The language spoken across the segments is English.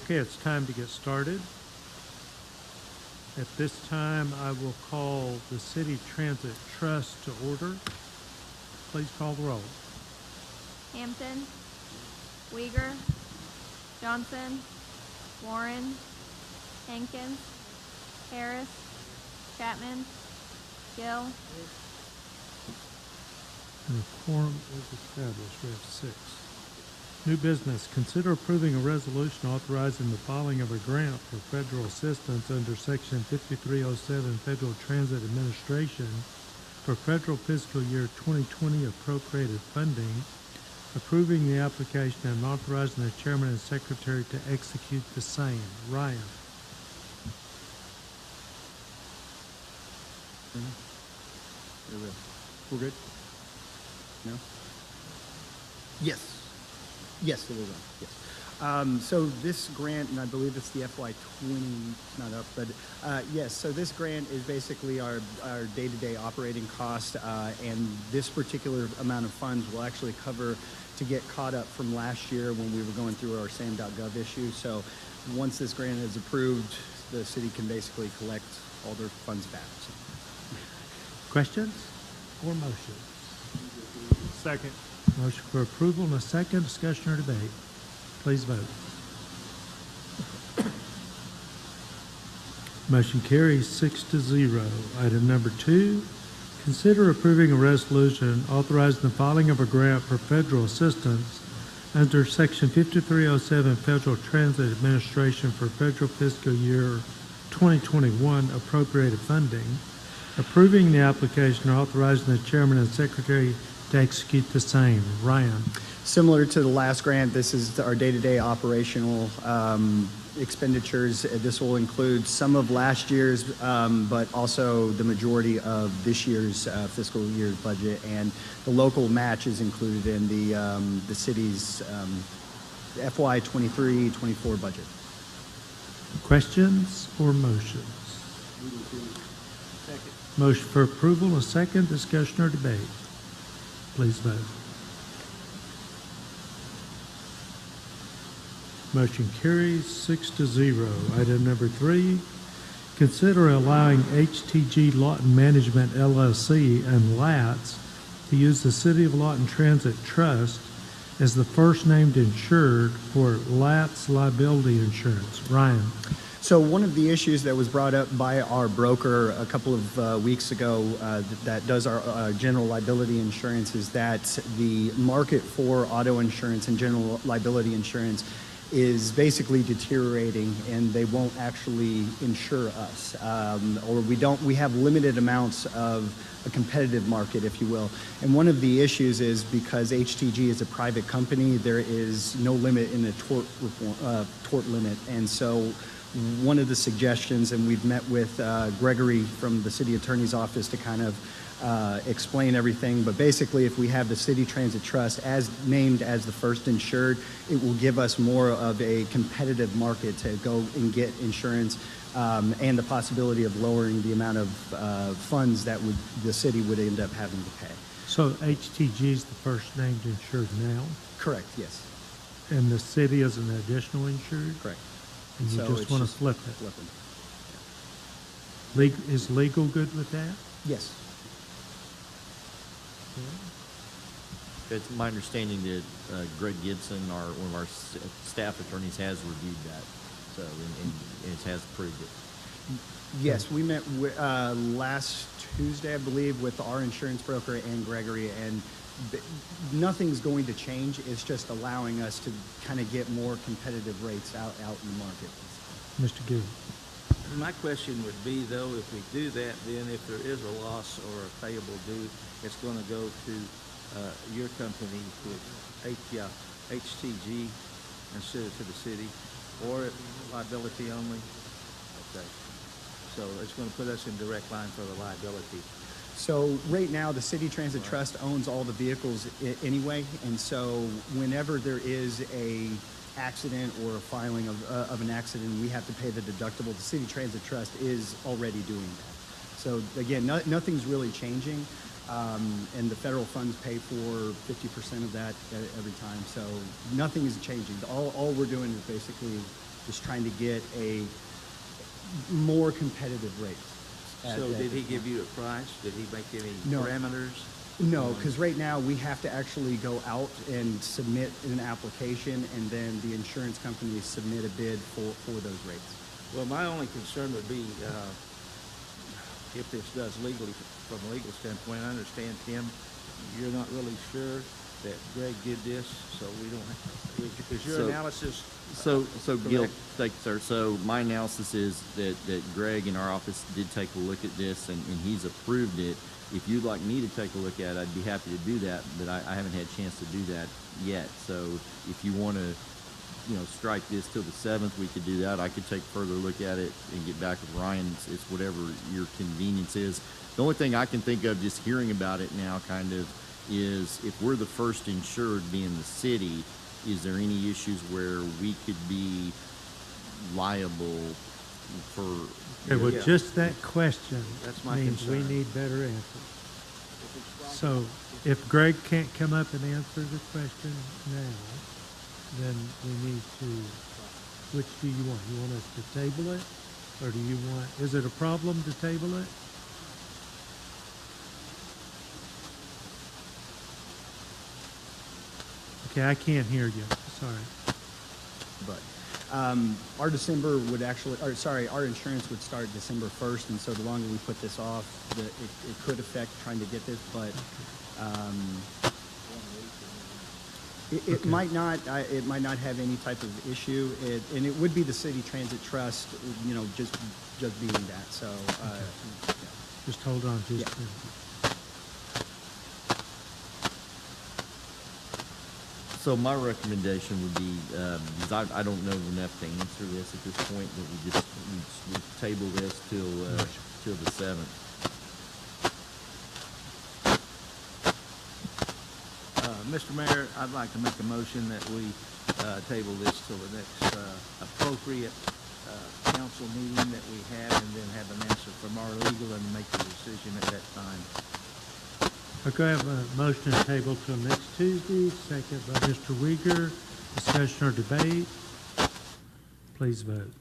Okay, it's time to get started. At this time, I will call the City Transit Trust to order. Please call the roll. Hampton, Uyghur, Johnson, Warren, Hankins, Harris, Chapman, Gill. And a quorum is established. We have 6. New business. Consider approving a resolution authorizing the filing of a grant for federal assistance under Section 5307 Federal Transit Administration for federal fiscal year 2020 appropriated funding, approving the application and authorizing the chairman and secretary to execute the same. Ryan. We're good? No? Yes. Yes, it is on, yes. So this grant, and I believe it's the FY20, it's not up, but yes, so this grant is basically our day-to-day operating cost, and this particular amount of funds will actually cover to get caught up from last year when we were going through our SAM.gov issue. So once this grant is approved, the city can basically collect all their funds back. So. Questions or motions? Second. Motion for approval and a second. Discussion or debate? Please vote. Motion carries 6-0. Item number 2, consider approving a resolution authorizing the filing of a grant for federal assistance under Section 5307 Federal Transit Administration for federal fiscal year 2021 appropriated funding, approving the application and authorizing the chairman and secretary to execute the same. Ryan. Similar to the last grant, this is our day-to-day operational expenditures. This will include some of last year's, but also the majority of this year's fiscal year budget, and the local match is included in the city's FY23-24 budget. Questions or motions? Second. Motion for approval and a second. Discussion or debate? Please vote. Motion carries 6-0. Item number 3, consider allowing HTG Lawton Management LLC and LATS to use the City of Lawton Transit Trust as the first named insured for LATS liability insurance. Ryan. So one of the issues that was brought up by our broker a couple of weeks ago that does our general liability insurance is that the market for auto insurance and general liability insurance is basically deteriorating, and they won't actually insure us, or we have limited amounts of a competitive market, if you will. And one of the issues is because HTG is a private company, there is no limit in the tort limit, and so one of the suggestions, and we've met with Gregory from the city attorney's office to kind of explain everything, but basically if we have the City Transit Trust as named as the first insured, it will give us more of a competitive market to go and get insurance, and the possibility of lowering the amount of funds that the city would end up having to pay. So HTG is the first named insured now, Correct, yes. and the city is an additional insured? Correct. And you So just it's want to just flip it? flipping. Is legal good with that? Yes. It's my understanding that Greg Gibson, one of our staff attorneys, has reviewed that, so and it has approved it. Yes, we met last Tuesday, I believe, with our insurance broker and Gregory, and nothing's going to change. It's just allowing us to kind of get more competitive rates out in the market. Mr. Gill. My question would be, though, if we do that, then if there is a loss or a payable due, it's going to go to your company with HTG instead of to the city, or liability only? Okay. So it's going to put us in direct line for the liability. So right now, the City Transit Trust owns all the vehicles anyway, and so whenever there is a accident or a filing of an accident, we have to pay the deductible. The City Transit Trust is already doing that. So again, nothing's really changing, and the federal funds pay for 50% of that every time. So nothing is changing. All we're doing is basically just trying to get a more competitive rate. So did he give you a price? Did he make any No. parameters? No, because right now we have to actually go out and submit an application, and then the insurance companies submit a bid for those rates. Well, my only concern would be, if this does legally, from a legal standpoint, I understand, Tim, you're not really sure that Greg did this, so we don't, is your So- analysis? So Gil, correct? thank you, sir. So my analysis is that Greg in our office did take a look at this and he's approved it. If you'd like me to take a look at it, I'd be happy to do that, but I haven't had a chance to do that yet. So if you want to, strike this till the 7th, we could do that. I could take a further look at it and get back with Ryan. It's whatever your convenience is. The only thing I can think of just hearing about it now kind of is if we're the first insured being the city, is there any issues where we could be liable for? Okay, well, Yeah. just that question That's my means we concern. need better answers. So if Greg can't come up and answer the question now, then we need to, which do you want? You want us to table it? Or do you want, is it a problem to table it? Okay, I can't hear you, sorry. But our December would actually, or sorry, our insurance would start December 1st, and so the longer we put this off, it could affect trying to get this, but it might not, it might not have any type of issue, and it would be the City Transit Trust, just being that, so, yeah. Just hold on just Yeah. a minute. So my recommendation would be, because I don't know enough to answer this at this point, that we table this till the 7th. Mr. Mayor, I'd like to make a motion that we table this till the next appropriate council meeting that we have, and then have an answer from our legal and make the decision at that time. Okay, I have a motion to table till next Tuesday, second by Mr. Uyghur. Discussion or debate? Please vote.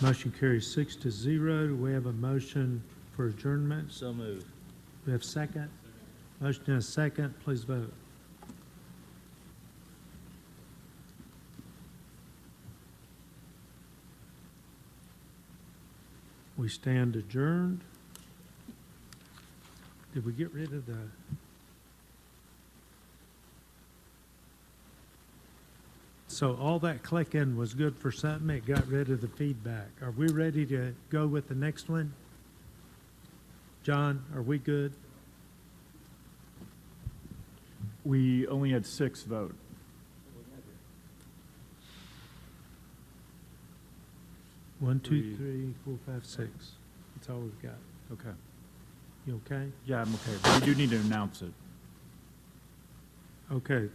Motion carries 6-0. Do we have a motion for adjournment? So moved. We have second? Motion and a second, please vote. We stand adjourned. Did we get rid of the? So all that clicking was good for something, it got rid of the feedback. Are we ready to go with the next one? John, are we good? We only had 6 vote. One, two, Three. 3, 4, 5, 6. That's all we've got. Okay. You okay? Yeah, I'm okay. But we do need to announce it. Okay.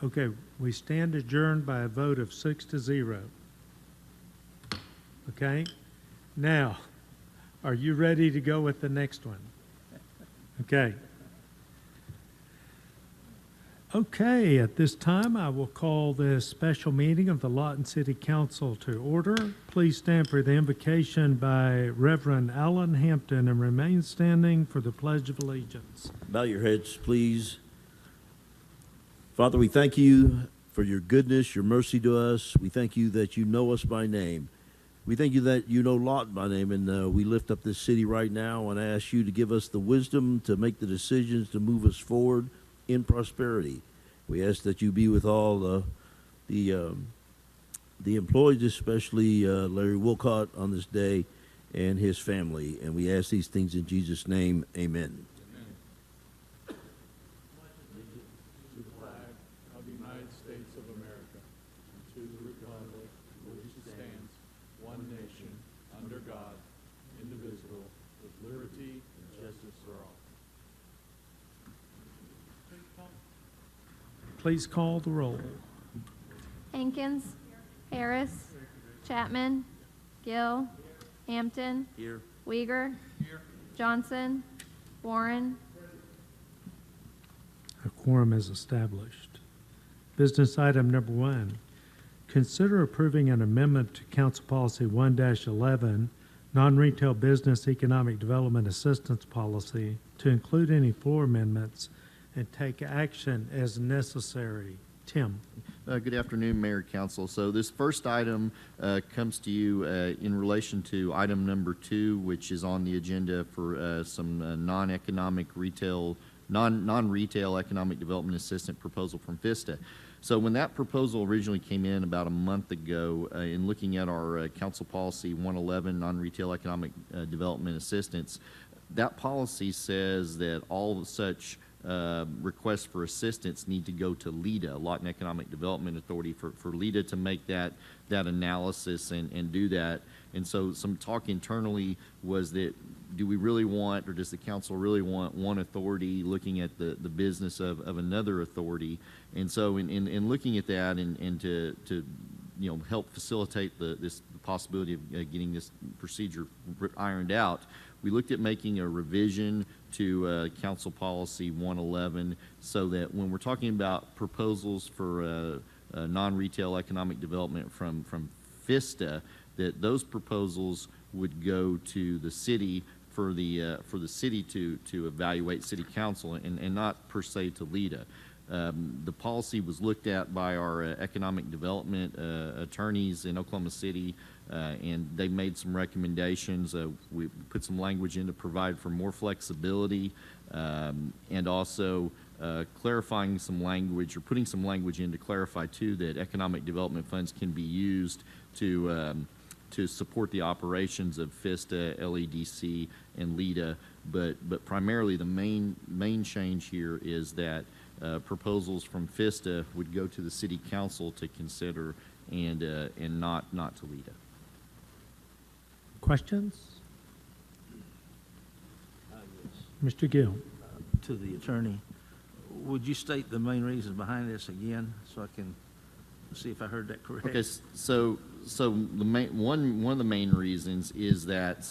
Okay, we stand adjourned by a vote of 6-0. Okay? Now, are you ready to go with the next one? Okay. Okay, at this time, I will call this special meeting of the Lawton City Council to order. Please stand for the invocation by Reverend Alan Hampton and remain standing for the Pledge of Allegiance. Bow your heads, please. Father, we thank you for your goodness, your mercy to us. We thank you that you know us by name. We thank you that you know Lawton by name, and we lift up this city right now and ask you to give us the wisdom to make the decisions to move us forward in prosperity. We ask that you be with all the employees, especially Larry Wilcott on this day and his family. And we ask these things in Jesus' name. Amen. Of the United States of America, to the republic for which it stands, one nation, under God, indivisible, with liberty and justice for all. Please call the roll. Hankins, Harris, Chapman, Gill, Hampton, Here. Uyghur, Johnson, Warren, quorum is established. Business item number 1, consider approving an amendment to Council Policy 1-11, non-retail business economic development assistance policy, to include any floor amendments and take action as necessary. Tim. Good afternoon, Mayor, Council. So this first item comes to you in relation to item number 2, which is on the agenda for some non-retail economic development assistant proposal from FISTA. So when that proposal originally came in about a month ago, in looking at our Council Policy 111, non-retail economic development assistance, that policy says that all such requests for assistance need to go to LEDA, Lawton Economic Development Authority, for LEDA to make that analysis and do that. And so some talk internally was that, do we really want, or does the council really want one authority looking at the business of another authority? And so in looking at that and to help facilitate the possibility of getting this procedure ironed out, we looked at making a revision to Council Policy 111 so that when we're talking about proposals for non-retail economic development from FISTA, that those proposals would go to the city for the city to evaluate City Council and not per se to LEDA. The policy was looked at by our economic development attorneys in Oklahoma City, and they made some recommendations. We put some language in to provide for more flexibility, and also clarifying some language, or putting some language in to clarify too that economic development funds can be used to support the operations of FISTA, LEDC, and LEDA. But primarily the main change here is that proposals from FISTA would go to the City Council to consider and not to LEDA. Questions? Yes. Mr. Gill. To the attorney, would you state the main reasons behind this again, so I can see if I heard that correct? Okay, so the one of the main reasons is that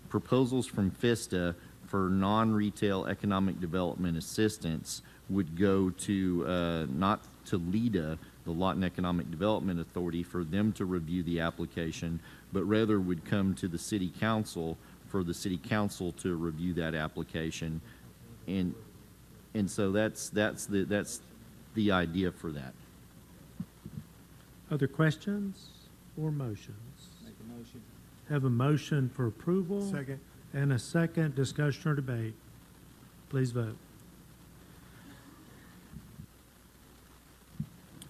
proposals from FISTA for non-retail economic development assistance would go to not to LEDA, the Lawton Economic Development Authority, for them to review the application, but rather would come to the City Council for the City Council to review that application, and so that's the idea for that. Other questions or motions? Make a motion. Have a motion for approval. Second. And a second. Discussion or debate. Please vote.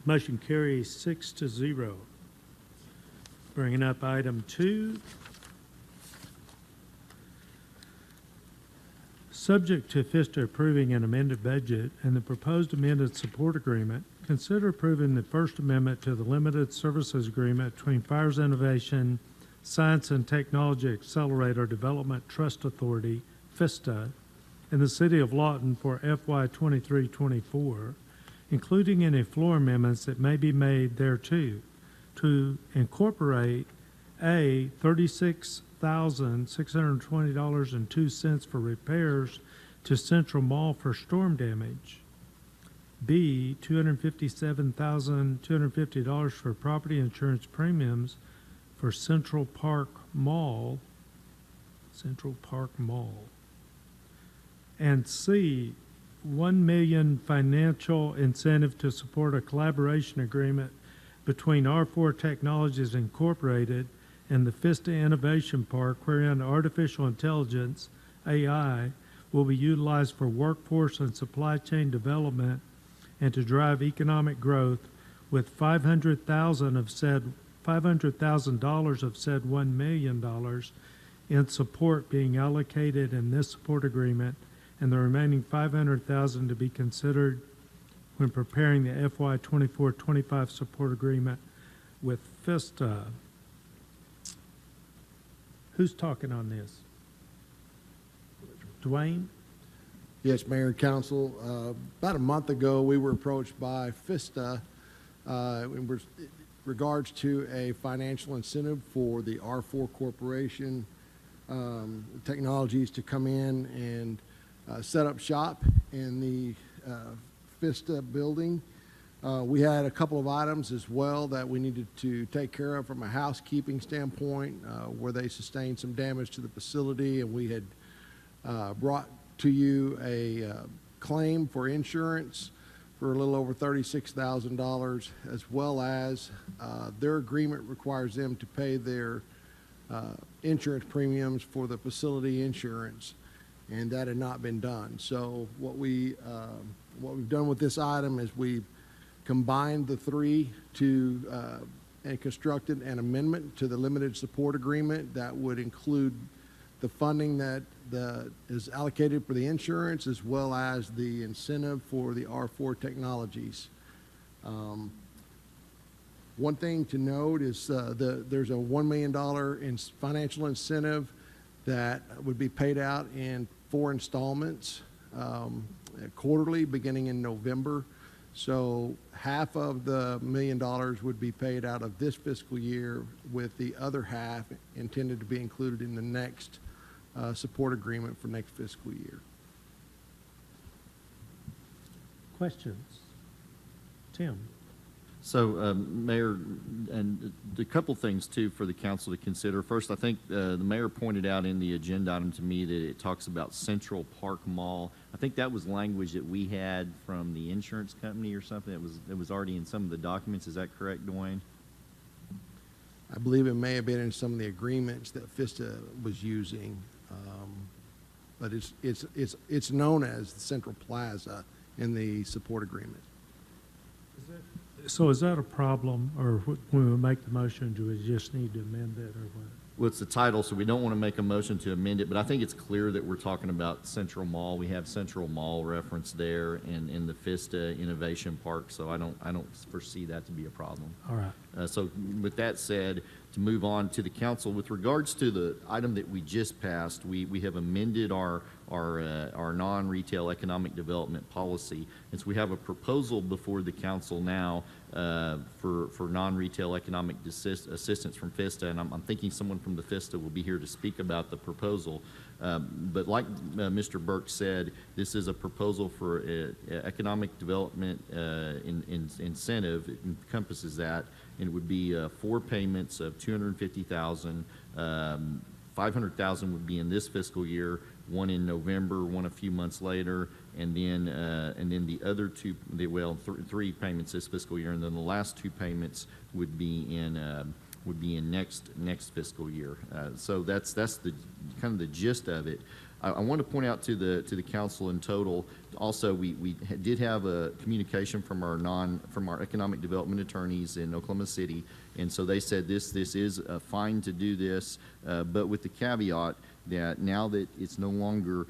Motion carries 6-0. Bringing up item 2. Subject to FISTA approving an amended budget and the proposed amended support agreement, consider approving the First Amendment to the Limited Services Agreement between Fires Innovation Science and Technology Accelerator Development Trust Authority, FISTA, and the City of Lawton for FY 23-24, including any floor amendments that may be made thereto, to incorporate A, $36,620.02 for repairs to Central Mall for storm damage, B, $257,250 for property insurance premiums for Central Park Mall, and C, $1 million financial incentive to support a collaboration agreement between R4 Technologies Incorporated and the FISTA Innovation Park, wherein artificial intelligence, AI, will be utilized for workforce and supply chain development and to drive economic growth, with $500,000 of said $1 million in support being allocated in this support agreement, and the remaining $500,000 to be considered when preparing the FY 24-25 support agreement with FISTA. Who's talking on this? Dwayne? Yes, Mayor and Council. About a month ago, we were approached by FISTA in regards to a financial incentive for the R4 Corporation Technologies to come in and set up shop in the Vista building. We had a couple of items as well that we needed to take care of from a housekeeping standpoint, where they sustained some damage to the facility, and we had brought to you a claim for insurance for a little over $36,000, as well as their agreement requires them to pay their insurance premiums for the facility insurance, and that had not been done. So what we've done with this item is we've combined the three to and constructed an amendment to the limited support agreement that would include the funding that is allocated for the insurance, as well as the incentive for the R4 technologies. One thing to note is there's a $1 million financial incentive that would be paid out in 4 installments quarterly, beginning in November. So half of the $1 million would be paid out of this fiscal year, with the other half intended to be included in the next support agreement for next fiscal year. Questions? Tim? So, Mayor, and a couple things, too, for the council to consider. First, I think the mayor pointed out in the agenda item to me that it talks about Central Park Mall. I think that was language that we had from the insurance company or something that was already in some of the documents. Is that correct, Dwayne? I believe it may have been in some of the agreements that Vista was using, but it's known as the Central Plaza in the support agreement. So is that a problem, or when we make the motion, do we just need to amend that, or what? Well, it's the title, so we don't want to make a motion to amend it, but I think it's clear that we're talking about Central Mall. We have Central Mall reference there in the Vista Innovation Park, so I don't foresee that to be a problem. All right. So with that said, to move on to the council, with regards to the item that we just passed, we have amended our non-retail economic development policy. And so we have a proposal before the council now for non-retail economic assistance from Vista, and I'm thinking someone from the Vista will be here to speak about the proposal. But like Mr. Burke said, this is a proposal for economic development incentive. It encompasses that, and it would be 4 payments of $250,000. $500,000 would be in this fiscal year, one in November, one a few months later, and then the other two, three payments this fiscal year, and then the last 2 payments would be in next fiscal year. So that's the kind of the gist of it. I want to point out to the council in total. Also, we did have a communication from our economic development attorneys in Oklahoma City, and so they said this is fine to do this, but with the caveat that now that it's no longer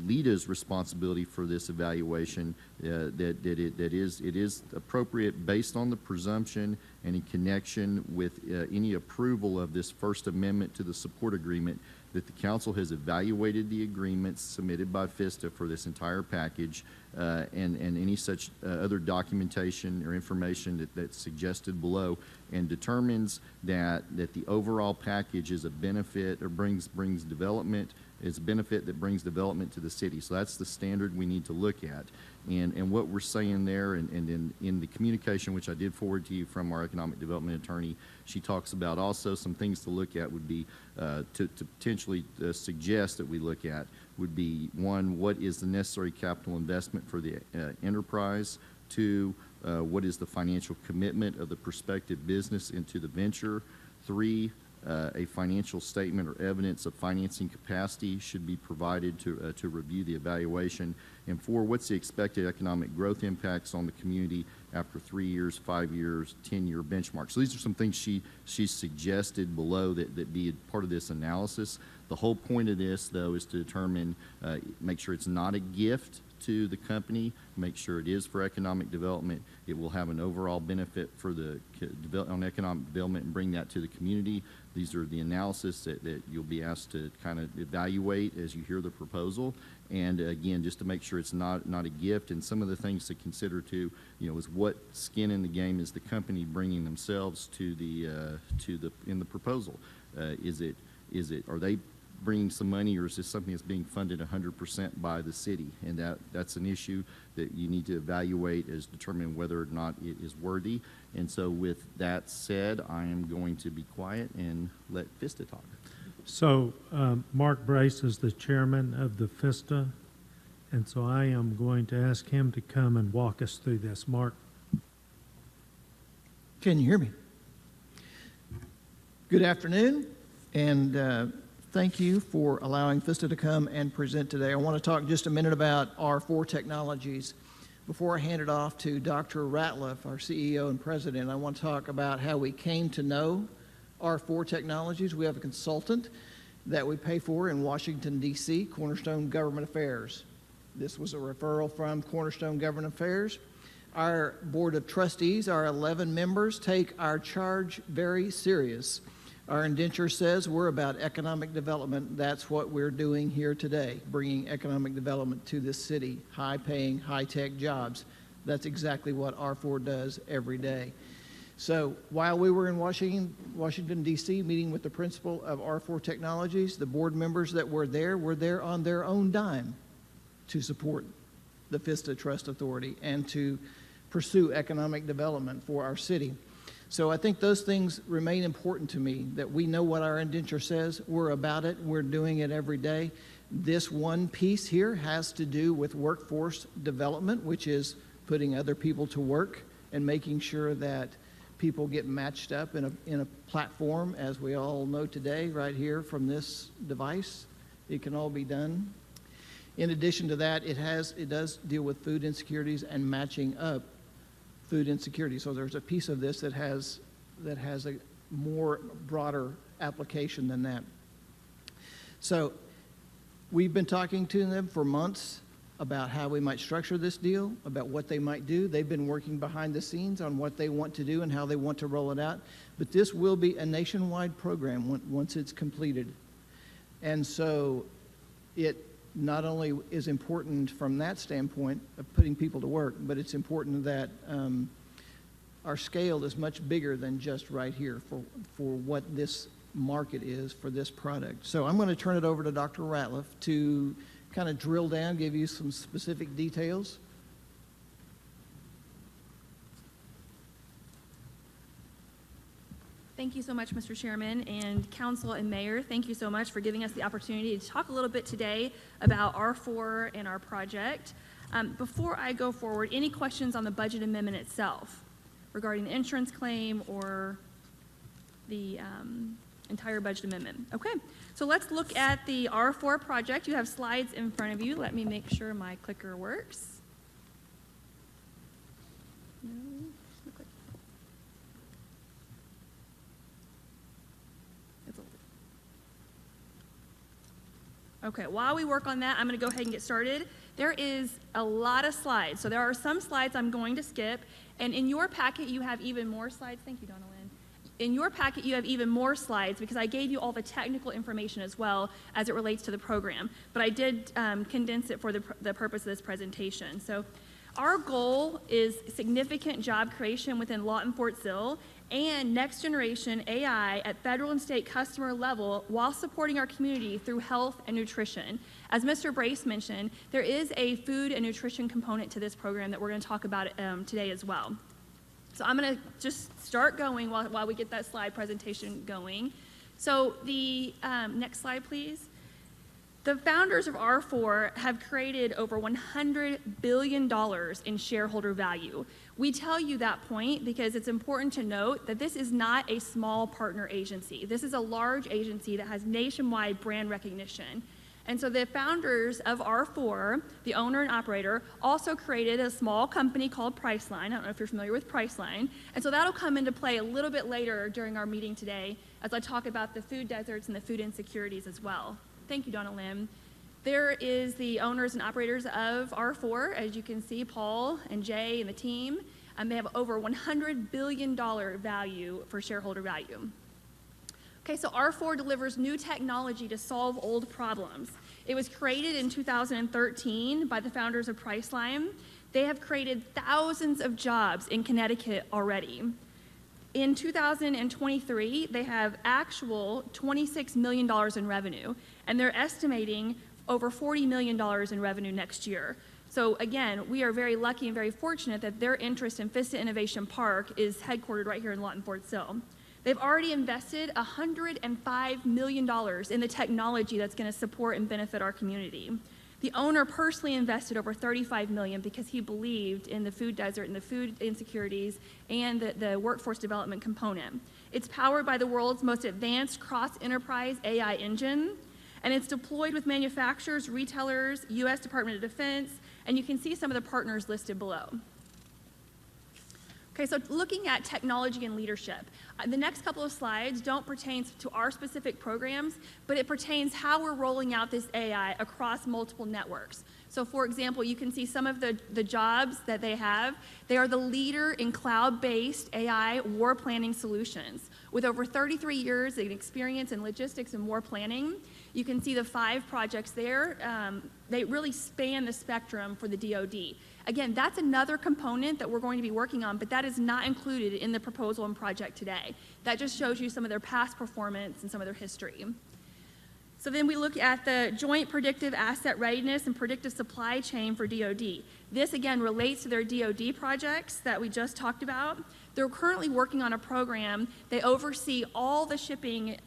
LEDA's responsibility for this evaluation, it is appropriate based on the presumption and in connection with any approval of this First Amendment to the support agreement, that the council has evaluated the agreements submitted by Vista for this entire package and any such other documentation or information that's suggested below, and determines that the overall package is a benefit or brings development, is a benefit that brings development to the city. So that's the standard we need to look at. And what we're saying there, and in the communication which I did forward to you from our economic development attorney, she talks about also some things to look at would be to potentially suggest that we look at would be, 1, what is the necessary capital investment for the enterprise? 2, what is the financial commitment of the prospective business into the venture? 3, a financial statement or evidence of financing capacity should be provided to review the evaluation. And 4, what's the expected economic growth impacts on the community after 3 years, 5 years, 10-year benchmark? So these are some things she suggested below that be part of this analysis. The whole point of this, though, is to determine, make sure it's not a gift to the company, make sure it is for economic development. It will have an overall benefit for on economic development and bring that to the community. These are the analysis that you'll be asked to kind of evaluate as you hear the proposal. And again, just to make sure it's not a gift. And some of the things to consider too, is what skin in the game is the company bringing themselves to in the proposal. Are they bringing some money, or is this something that's being funded 100% by the city? And that's an issue that you need to evaluate as determining whether or not it is worthy. And so with that said, I am going to be quiet and let Vista talk. So, Mark Brace is the chairman of the FISTA, and so I am going to ask him to come and walk us through this. Mark? Can you hear me? Good afternoon, and thank you for allowing FISTA to come and present today. I want to talk just a minute about R4 Technologies. Before I hand it off to Dr. Ratliff, our CEO and president, I want to talk about how we came to know R4 Technologies. We have a consultant that we pay for in Washington, D.C., Cornerstone Government Affairs. This was a referral from Cornerstone Government Affairs. Our board of trustees, our 11 members, take our charge very serious. Our indenture says we're about economic development. That's what we're doing here today, bringing economic development to this city, high-paying, high-tech jobs. That's exactly what R4 does every day. So while we were in Washington, D.C., meeting with the principal of R4 Technologies, the board members that were there on their own dime to support the FISTA Trust Authority and to pursue economic development for our city. So I think those things remain important to me, that we know what our indenture says, we're about it, we're doing it every day. This one piece here has to do with workforce development, which is putting other people to work and making sure that people get matched up in a platform, as we all know today, right here from this device. It can all be done. In addition to that, it does deal with food insecurities and matching up food insecurity. So there's a piece of this that has a more broader application than that. So we've been talking to them for months about how we might structure this deal, about what they might do. They've been working behind the scenes on what they want to do and how they want to roll it out. But this will be a nationwide program once it's completed. And so it not only is important from that standpoint of putting people to work, but it's important that our scale is much bigger than just right here for what this market is for this product. So I'm going to turn it over to Dr. Ratliff to kind of drill down, give you some specific details. Thank you so much, Mr. Chairman, and Council and Mayor. Thank you so much for giving us the opportunity to talk a little bit today about R4 and our project. Before I go forward, any questions on the budget amendment itself regarding the insurance claim or the entire budget amendment? Okay, so let's look at the R4 project. You have slides in front of you. Let me make sure my clicker works. No. Okay, while we work on that, I'm going to go ahead and get started. There is a lot of slides. So there are some slides I'm going to skip. And in your packet, you have even more slides. Thank you, Donna Lynn. In your packet, you have even more slides because I gave you all the technical information as well as it relates to the program. But I did condense it for the purpose of this presentation. So our goal is significant job creation within Lawton Fort Sill and next generation AI at federal and state customer level while supporting our community through health and nutrition. As Mr. Brace mentioned, there is a food and nutrition component to this program that we're going to talk about today as well. So I'm going to just start going while we get that slide presentation going. So the next slide, please. The founders of R4 have created over $100 billion in shareholder value. We tell you that point because it's important to note that this is not a small partner agency. This is a large agency that has nationwide brand recognition. And so the founders of R4, the owner and operator, also created a small company called Priceline. I don't know if you're familiar with Priceline. And so that'll come into play a little bit later during our meeting today as I talk about the food deserts and the food insecurities as well. Thank you, Donna Lim. There is the owners and operators of R4, as you can see, Paul and Jay and the team. They have over $100 billion value for shareholder value. Okay, so R4 delivers new technology to solve old problems. It was created in 2013 by the founders of Priceline. They have created thousands of jobs in Connecticut already. In 2023, they have actual $26 million in revenue, and they're estimating over $40 million in revenue next year. So again, we are very lucky and very fortunate that their interest in Vista Innovation Park is headquartered right here in Lawton Fort Sill. They've already invested $105 million in the technology that's going to support and benefit our community. The owner personally invested over $35 million because he believed in the food desert and the food insecurities and the workforce development component. It's powered by the world's most advanced cross-enterprise AI engine, and it's deployed with manufacturers, retailers, U.S. Department of Defense, and you can see some of the partners listed below. Okay, so looking at technology and leadership, the next couple of slides don't pertain to our specific programs, but it pertains how we're rolling out this AI across multiple networks. So for example, you can see some of the jobs that they have. They are the leader in cloud-based AI war planning solutions. With over 33 years of experience in logistics and war planning, you can see the 5 projects there. They really span the spectrum for the DoD. Again, that's another component that we're going to be working on, but that is not included in the proposal and project today. That just shows you some of their past performance and some of their history. So then we look at the Joint Predictive Asset Readiness and Predictive Supply Chain for DoD. This again relates to their DoD projects that we just talked about. They're currently working on a program. They oversee all the shipping,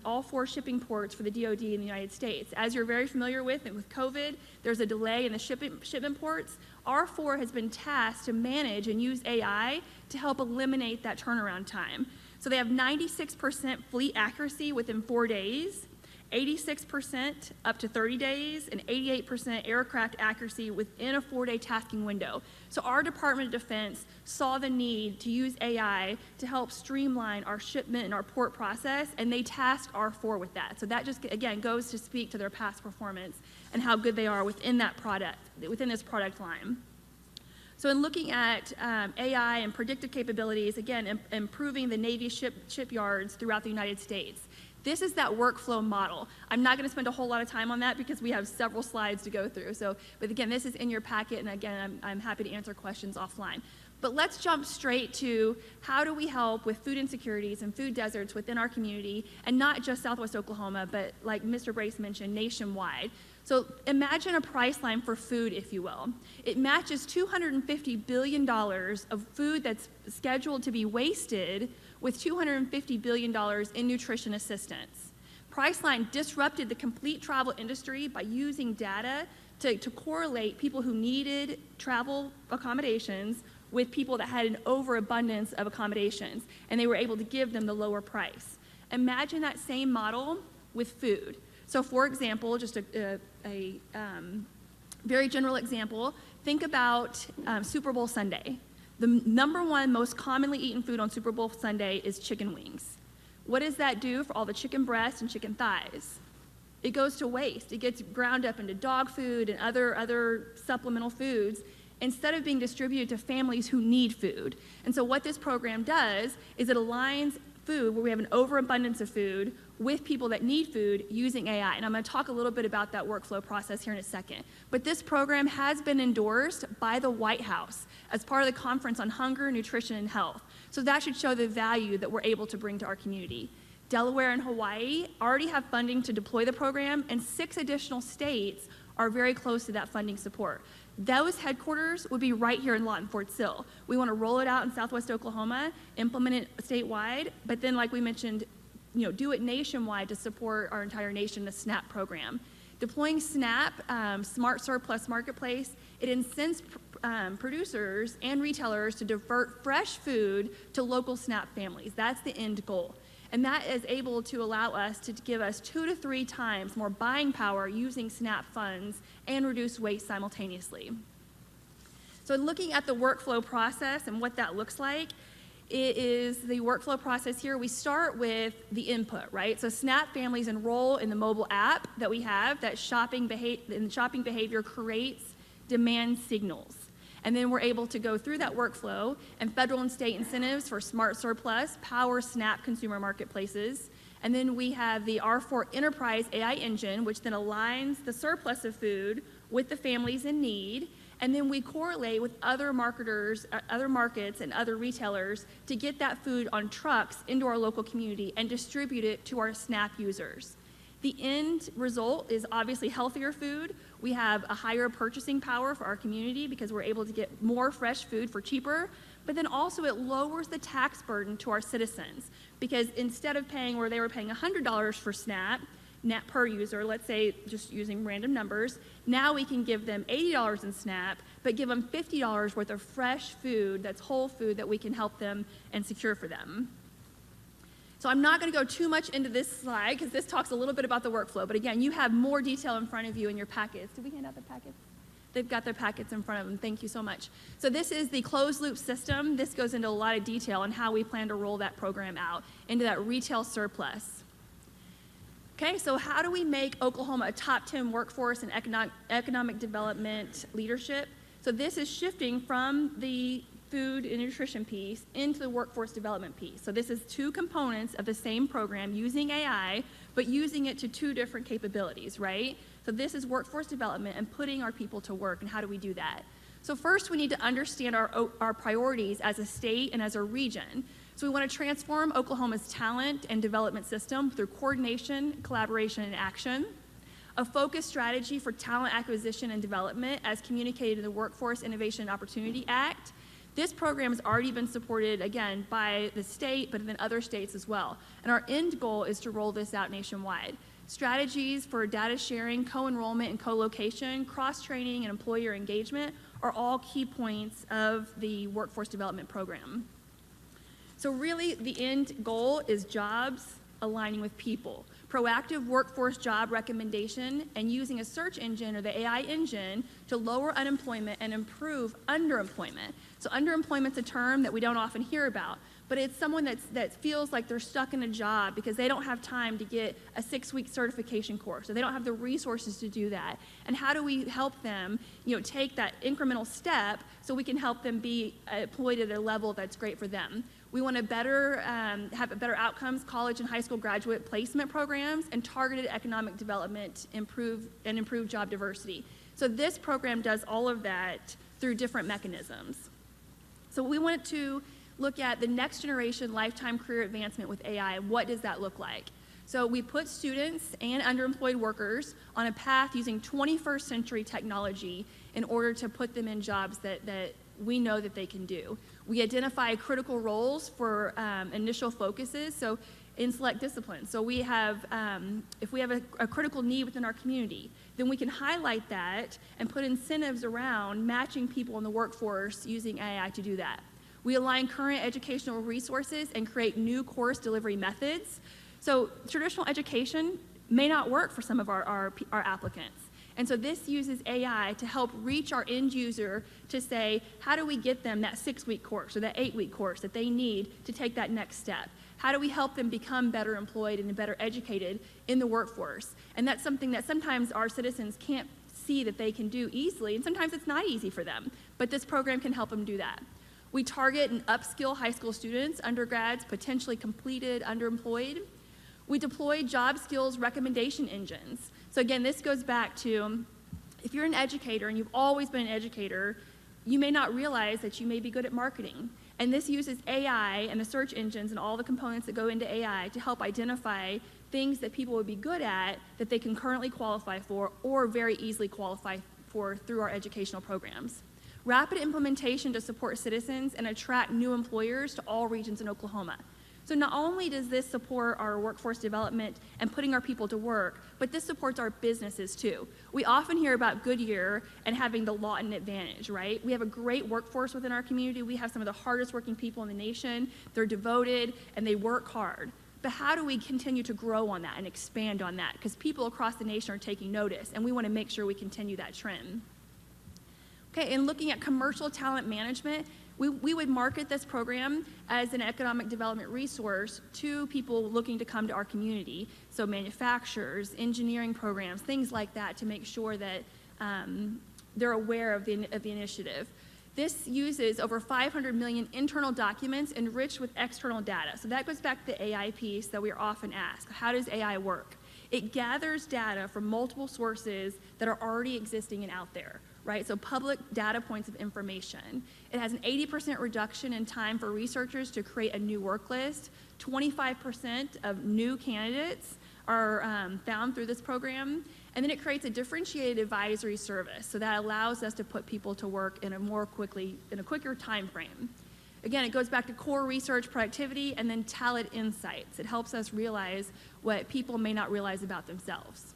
all 4 shipping ports for the DoD in the United States. As you're very familiar with COVID, there's a delay in the shipment ports. R4 has been tasked to manage and use AI to help eliminate that turnaround time. So they have 96% fleet accuracy within 4 days, 86% up to 30 days, and 88% aircraft accuracy within a 4-day tasking window. So our Department of Defense saw the need to use AI to help streamline our shipment and our port process, and they tasked R4 with that. So that just, again, goes to speak to their past performance and how good they are within that product, within this product line. So in looking at AI and predictive capabilities, again, improving the Navy shipyards throughout the United States. This is that workflow model. I'm not going to spend a whole lot of time on that because we have several slides to go through. So, but again, this is in your packet, and again, I'm happy to answer questions offline. But let's jump straight to how do we help with food insecurities and food deserts within our community, and not just Southwest Oklahoma, but like Mr. Brace mentioned, nationwide. So imagine a price line for food, if you will. It matches $250 billion of food that's scheduled to be wasted with $250 billion in nutrition assistance. Priceline disrupted the complete travel industry by using data to correlate people who needed travel accommodations with people that had an overabundance of accommodations, and they were able to give them the lower price. Imagine that same model with food. So for example, just a very general example, think about Super Bowl Sunday. The #1 most commonly eaten food on Super Bowl Sunday is chicken wings. What does that do for all the chicken breasts and chicken thighs? It goes to waste. It gets ground up into dog food and other supplemental foods instead of being distributed to families who need food. And so what this program does is it aligns food, where we have an overabundance of food, with people that need food using AI. And I'm going to talk a little bit about that workflow process here in a second. But this program has been endorsed by the White House as part of the Conference on Hunger, Nutrition, and Health. So that should show the value that we're able to bring to our community. Delaware and Hawaii already have funding to deploy the program, and 6 additional states are very close to that funding support. Those headquarters would be right here in Lawton Fort Sill. We want to roll it out in Southwest Oklahoma, implement it statewide, but then like we mentioned, do it nationwide to support our entire nation, the SNAP program. Deploying SNAP, Smart Surplus Marketplace, it incents producers and retailers to divert fresh food to local SNAP families. That's the end goal. And that is able to allow us to give us 2 to 3 times more buying power using SNAP funds and reduce waste simultaneously. So looking at the workflow process and what that looks like, it is the workflow process here. We start with the input, right? So SNAP families enroll in the mobile app that we have, that shopping behavior creates demand signals. And then we're able to go through that workflow, and federal and state incentives for Smart Surplus power SNAP consumer marketplaces. And then we have the R4 Enterprise AI engine, which then aligns the surplus of food with the families in need. And then we correlate with other marketers, other markets and other retailers to get that food on trucks into our local community and distribute it to our SNAP users. The end result is obviously healthier food. We have a higher purchasing power for our community because we're able to get more fresh food for cheaper, but then also it lowers the tax burden to our citizens because instead of paying where they were paying $100 for SNAP, net per user, let's say just using random numbers, now we can give them $80 in SNAP, but give them $50 worth of fresh food, that's whole food that we can help them and secure for them. So I'm not going to go too much into this slide because this talks a little bit about the workflow, but again, you have more detail in front of you in your packets. Did we hand out the packets? They've got their packets in front of them. Thank you so much. So this is the closed loop system. This goes into a lot of detail on how we plan to roll that program out into that retail surplus. Okay, so how do we make Oklahoma a top 10 workforce and economic development leadership? So this is shifting from the food and nutrition piece into the workforce development piece. So this is two components of the same program using AI, but using it to two different capabilities, right? So this is workforce development and putting our people to work, and how do we do that? So first we need to understand our priorities as a state and as a region. So we want to transform Oklahoma's talent and development system through coordination, collaboration, and action. A focused strategy for talent acquisition and development as communicated in the Workforce Innovation and Opportunity Act. This program has already been supported, again, by the state, but then other states as well. And our end goal is to roll this out nationwide. Strategies for data sharing, co-enrollment and co-location, cross-training, and employer engagement are all key points of the workforce development program. So really, the end goal is jobs aligning with people. Proactive workforce job recommendation and using a search engine or the AI engine to lower unemployment and improve underemployment. So underemployment's a term that we don't often hear about, but it's someone that feels like they're stuck in a job because they don't have time to get a 6-week certification course, or they don't have the resources to do that. And how do we help them, take that incremental step so we can help them be employed at a level that's great for them? We want to have better outcomes, college and high school graduate placement programs, and targeted economic development, improve job diversity. So this program does all of that through different mechanisms. So we want to look at the next generation lifetime career advancement with AI. What does that look like? So we put students and underemployed workers on a path using 21st century technology in order to put them in jobs that we know that they can do. We identify critical roles for initial focuses, so in select disciplines. So we have, if we have a critical need within our community, then we can highlight that and put incentives around matching people in the workforce using AI to do that. We align current educational resources and create new course delivery methods. So traditional education may not work for some of our applicants. And so this uses AI to help reach our end user to say, how do we get them that 6-week course or that 8-week course that they need to take that next step? How do we help them become better employed and better educated in the workforce? And that's something that sometimes our citizens can't see that they can do easily, and sometimes it's not easy for them, but this program can help them do that. We target and upskill high school students, undergrads, potentially completed, underemployed. We deploy job skills recommendation engines. So again, this goes back to, if you're an educator and you've always been an educator, you may not realize that you may be good at marketing. And this uses AI and the search engines and all the components that go into AI to help identify things that people would be good at that they can currently qualify for or very easily qualify for through our educational programs. Rapid implementation to support citizens and attract new employers to all regions in Oklahoma. So not only does this support our workforce development and putting our people to work, but this supports our businesses too. We often hear about Goodyear and having the Lawton advantage, right? We have a great workforce within our community. We have some of the hardest working people in the nation. They're devoted and they work hard. But how do we continue to grow on that and expand on that? Because people across the nation are taking notice, and we want to make sure we continue that trend. Okay, and looking at commercial talent management, we would market this program as an economic development resource to people looking to come to our community. So manufacturers, engineering programs, things like that, to make sure that they're aware of the initiative. This uses over 500 million internal documents enriched with external data. So that goes back to the AI piece that we are often asked. How does AI work? It gathers data from multiple sources that are already existing and out there. right? So public data points of information. It has an 80% reduction in time for researchers to create a new work list. 25% of new candidates are found through this program. And then it creates a differentiated advisory service. So that allows us to put people to work in a quicker time frame. Again, it goes back to core research, productivity, and then talent insights. It helps us realize what people may not realize about themselves.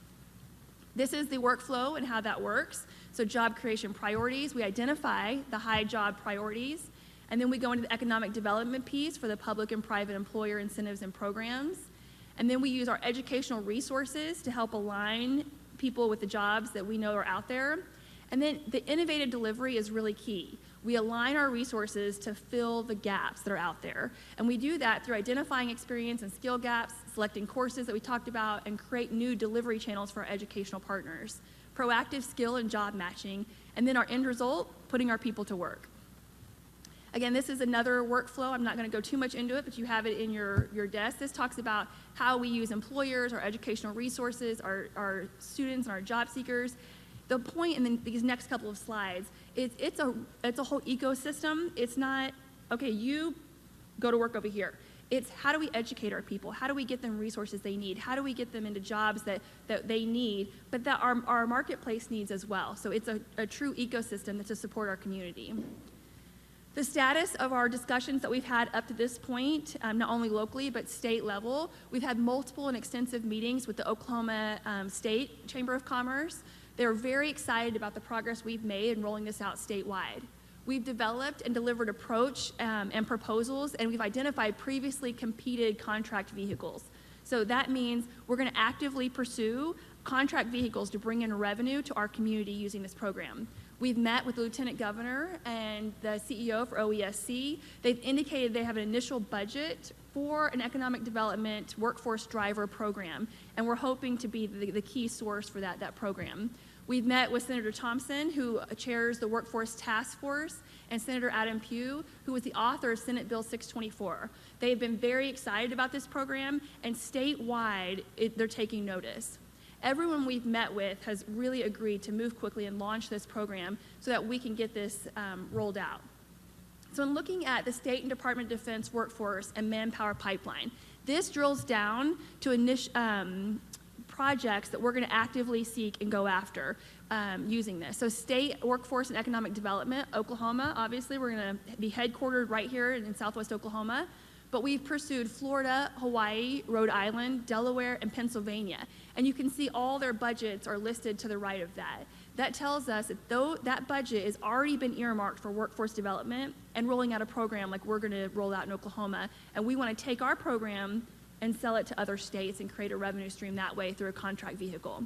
This is the workflow and how that works. So job creation priorities, we identify the high job priorities, and then we go into the economic development piece for the public and private employer incentives and programs. And then we use our educational resources to help align people with the jobs that we know are out there. And then the innovative delivery is really key. We align our resources to fill the gaps that are out there. And we do that through identifying experience and skill gaps, selecting courses that we talked about, and create new delivery channels for our educational partners. Proactive skill and job matching, and then our end result, putting our people to work. Again, this is another workflow. I'm not going to go too much into it, but you have it in your desk. This talks about how we use employers, our educational resources, our students, and our job seekers. The point in these next couple of slides is it's a whole ecosystem. It's not, okay, you go to work over here. It's how do we educate our people? How do we get them resources they need? How do we get them into jobs that they need, but that our marketplace needs as well? So it's a true ecosystem that's to support our community. The status of our discussions that we've had up to this point, not only locally, but state level, we've had multiple and extensive meetings with the Oklahoma State Chamber of Commerce. They're very excited about the progress we've made in rolling this out statewide. We've developed and delivered approach and proposals, and we've identified previously competed contract vehicles. So that means we're going to actively pursue contract vehicles to bring in revenue to our community using this program. We've met with the Lieutenant Governor and the CEO for OESC. They've indicated they have an initial budget for an economic development workforce driver program, and we're hoping to be the key source for that program. We've met with Senator Thompson, who chairs the Workforce Task Force, and Senator Adam Pugh, who was the author of Senate Bill 624. They have been very excited about this program, and statewide, they're taking notice. Everyone we've met with has really agreed to move quickly and launch this program so that we can get this rolled out. So in looking at the State and Department of Defense workforce and manpower pipeline, this drills down to projects that we're going to actively seek and go after using this. So state workforce and economic development, Oklahoma, obviously we're going to be headquartered right here in Southwest Oklahoma, but we've pursued Florida, Hawaii, Rhode Island, Delaware, and Pennsylvania. And you can see all their budgets are listed to the right of that. That tells us that though that budget has already been earmarked for workforce development and rolling out a program like we're going to roll out in Oklahoma, and we want to take our program and sell it to other states and create a revenue stream that way through a contract vehicle.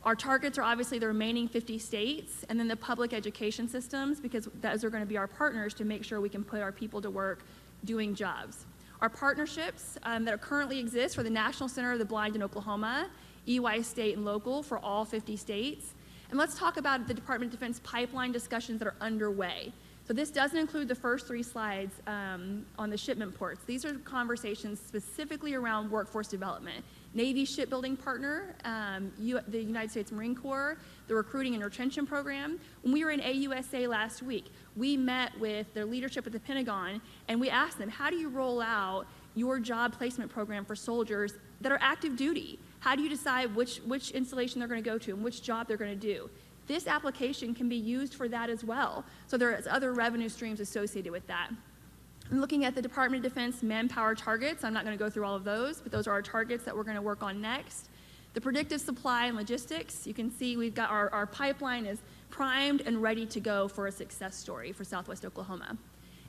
Our targets are obviously the remaining 50 states and then the public education systems, because those are going to be our partners to make sure we can put our people to work doing jobs. Our partnerships that currently exist for the National Center of the Blind in Oklahoma, EY State and Local for all 50 states. And let's talk about the Department of Defense pipeline discussions that are underway. So this doesn't include the first 3 slides on the shipment ports. These are conversations specifically around workforce development. Navy shipbuilding partner, the United States Marine Corps, the recruiting and retention program. When we were in AUSA last week, we met with their leadership at the Pentagon, and we asked them, how do you roll out your job placement program for soldiers that are active duty? How do you decide which installation they're going to go to and which job they're going to do? This application can be used for that as well. So there's other revenue streams associated with that. And looking at the Department of Defense manpower targets, I'm not going to go through all of those, but those are our targets that we're going to work on next. The predictive supply and logistics, you can see we've got our pipeline is primed and ready to go for a success story for Southwest Oklahoma.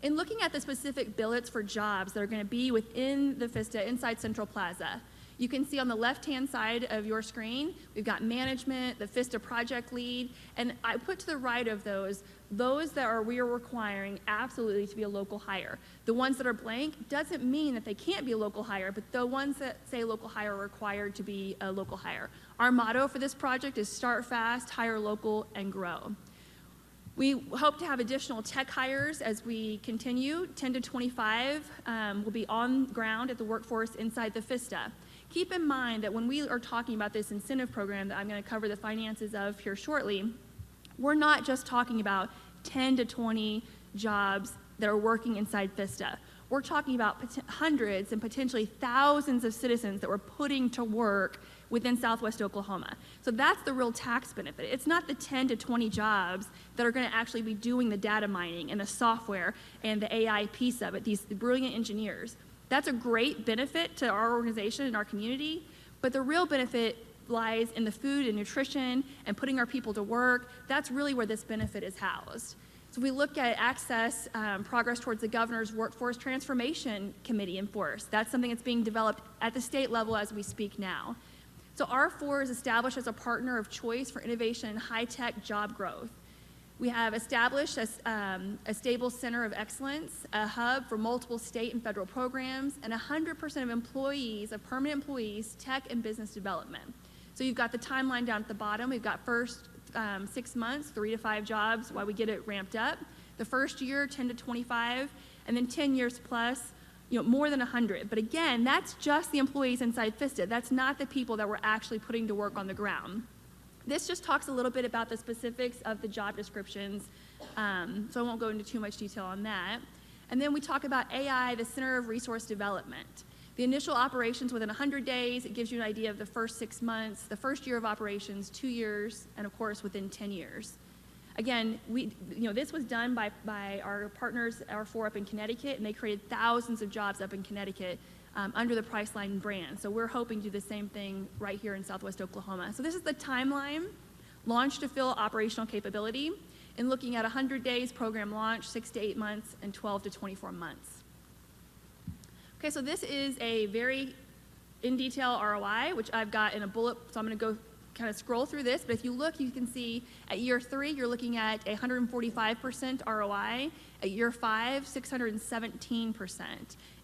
In looking at the specific billets for jobs that are going to be within the FISTA inside Central Plaza, you can see on the left-hand side of your screen, we've got management, the FISTA project lead, and I put to the right of those that we are requiring absolutely to be a local hire. The ones that are blank doesn't mean that they can't be a local hire, but the ones that say local hire are required to be a local hire. Our motto for this project is start fast, hire local, and grow. We hope to have additional tech hires as we continue. 10 to 25 will be on ground at the workforce inside the FISTA. Keep in mind that when we are talking about this incentive program that I'm going to cover the finances of here shortly, We're not just talking about 10 to 20 jobs that are working inside FISTA. We're talking about hundreds and potentially thousands of citizens that we're putting to work within Southwest Oklahoma. So that's the real tax benefit. It's not the 10 to 20 jobs that are going to actually be doing the data mining and the software and the AI piece of it, these brilliant engineers. That's a great benefit to our organization and our community, but the real benefit lies in the food and nutrition and putting our people to work. That's really where this benefit is housed. So we look at access, progress towards the governor's workforce transformation committee in force. That's something that's being developed at the state level as we speak now. So R4 is established as a partner of choice for innovation and high-tech job growth. We have established a stable center of excellence, a hub for multiple state and federal programs, and 100% of employees, of permanent employees, tech and business development. So you've got the timeline down at the bottom. We've got first 6 months, 3 to 5 jobs while we get it ramped up. The first year, 10 to 25, and then 10 years plus, more than 100. But again, that's just the employees inside FISTA. That's not the people that we're actually putting to work on the ground. This just talks a little bit about the specifics of the job descriptions, so I won't go into too much detail on that. And then we talk about AI, the Center of Resource Development. The initial operations within 100 days, it gives you an idea of the first 6 months, the first year of operations, 2 years, and of course within 10 years. Again, this was done by our partners, R4 up in Connecticut, and they created thousands of jobs up in Connecticut under the Priceline brand. So we're hoping to do the same thing right here in Southwest Oklahoma. So this is the timeline, launch to fill operational capability, and looking at 100 days program launch, 6 to 8 months, and 12 to 24 months. Okay, so this is a very in detail ROI, which I've got in a bullet, so I'm going to go kind of scroll through this, but if you look, you can see at year 3, you're looking at 145% ROI. At year 5, 617%.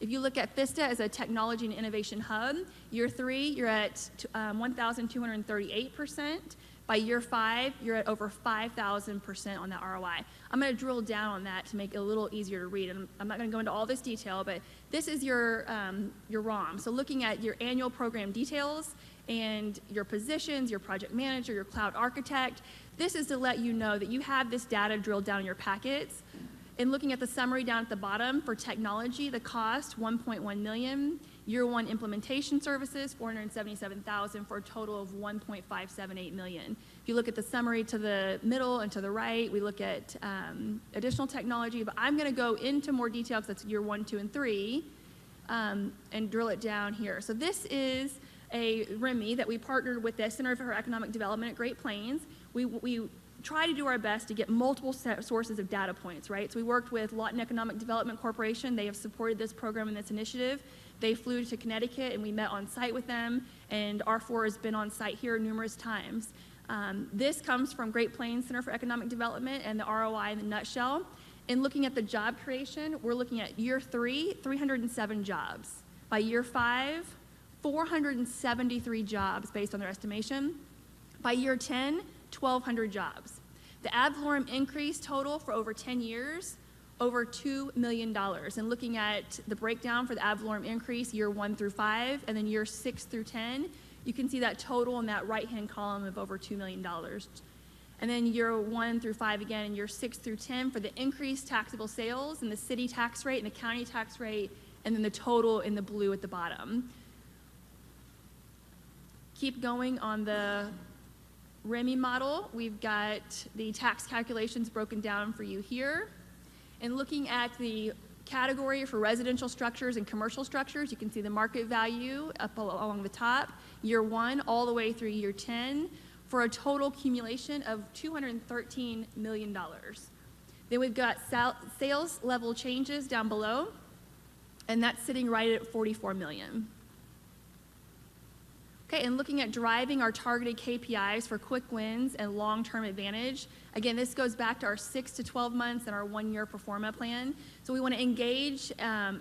If you look at FISTA as a technology and innovation hub, year 3, you're at 1,238%. By year 5, you're at over 5,000% on that ROI. I'm going to drill down on that to make it a little easier to read. And I'm not going to go into all this detail, but this is your ROM. So looking at your annual program details and your positions, your project manager, your cloud architect, this is to let you know that you have this data drilled down in your packets. And looking at the summary down at the bottom for technology, the cost, $1.1 million. Year 1 implementation services, $477,000 for a total of $1.578 million. If you look at the summary to the middle and to the right, we look at additional technology, but I'm going to go into more detail because that's year 1, 2, and 3, and drill it down here. So this is a REMI that we partnered with the Center for Economic Development at Great Plains. We try to do our best to get multiple sources of data points, right? So we worked with Lawton Economic Development Corporation. They have supported this program and this initiative. They flew to Connecticut and we met on site with them, and R4 has been on site here numerous times. This comes from Great Plains Center for Economic Development and the ROI in a nutshell. In looking at the job creation, we're looking at year 3, 307 jobs. By year 5, 473 jobs based on their estimation. By year 10, 1,200 jobs. The ad valorem increase total for over 10 years, over $2 million. And looking at the breakdown for the ad valorem increase, year 1 through 5, and then year 6 through 10, you can see that total in that right-hand column of over $2 million. And then year 1 through 5 again, and year 6 through 10 for the increased taxable sales and the city tax rate and the county tax rate, and then the total in the blue at the bottom. Keep going on the REMI model. We've got the tax calculations broken down for you here. And looking at the category for residential structures and commercial structures, you can see the market value up along the top, year 1 all the way through year 10, for a total accumulation of $213 million. Then we've got sales level changes down below, and that's sitting right at $44 million. Okay, and looking at driving our targeted KPIs for quick wins and long-term advantage. Again, this goes back to our 6 to 12 months and our 1-year Performa plan. So we want to engage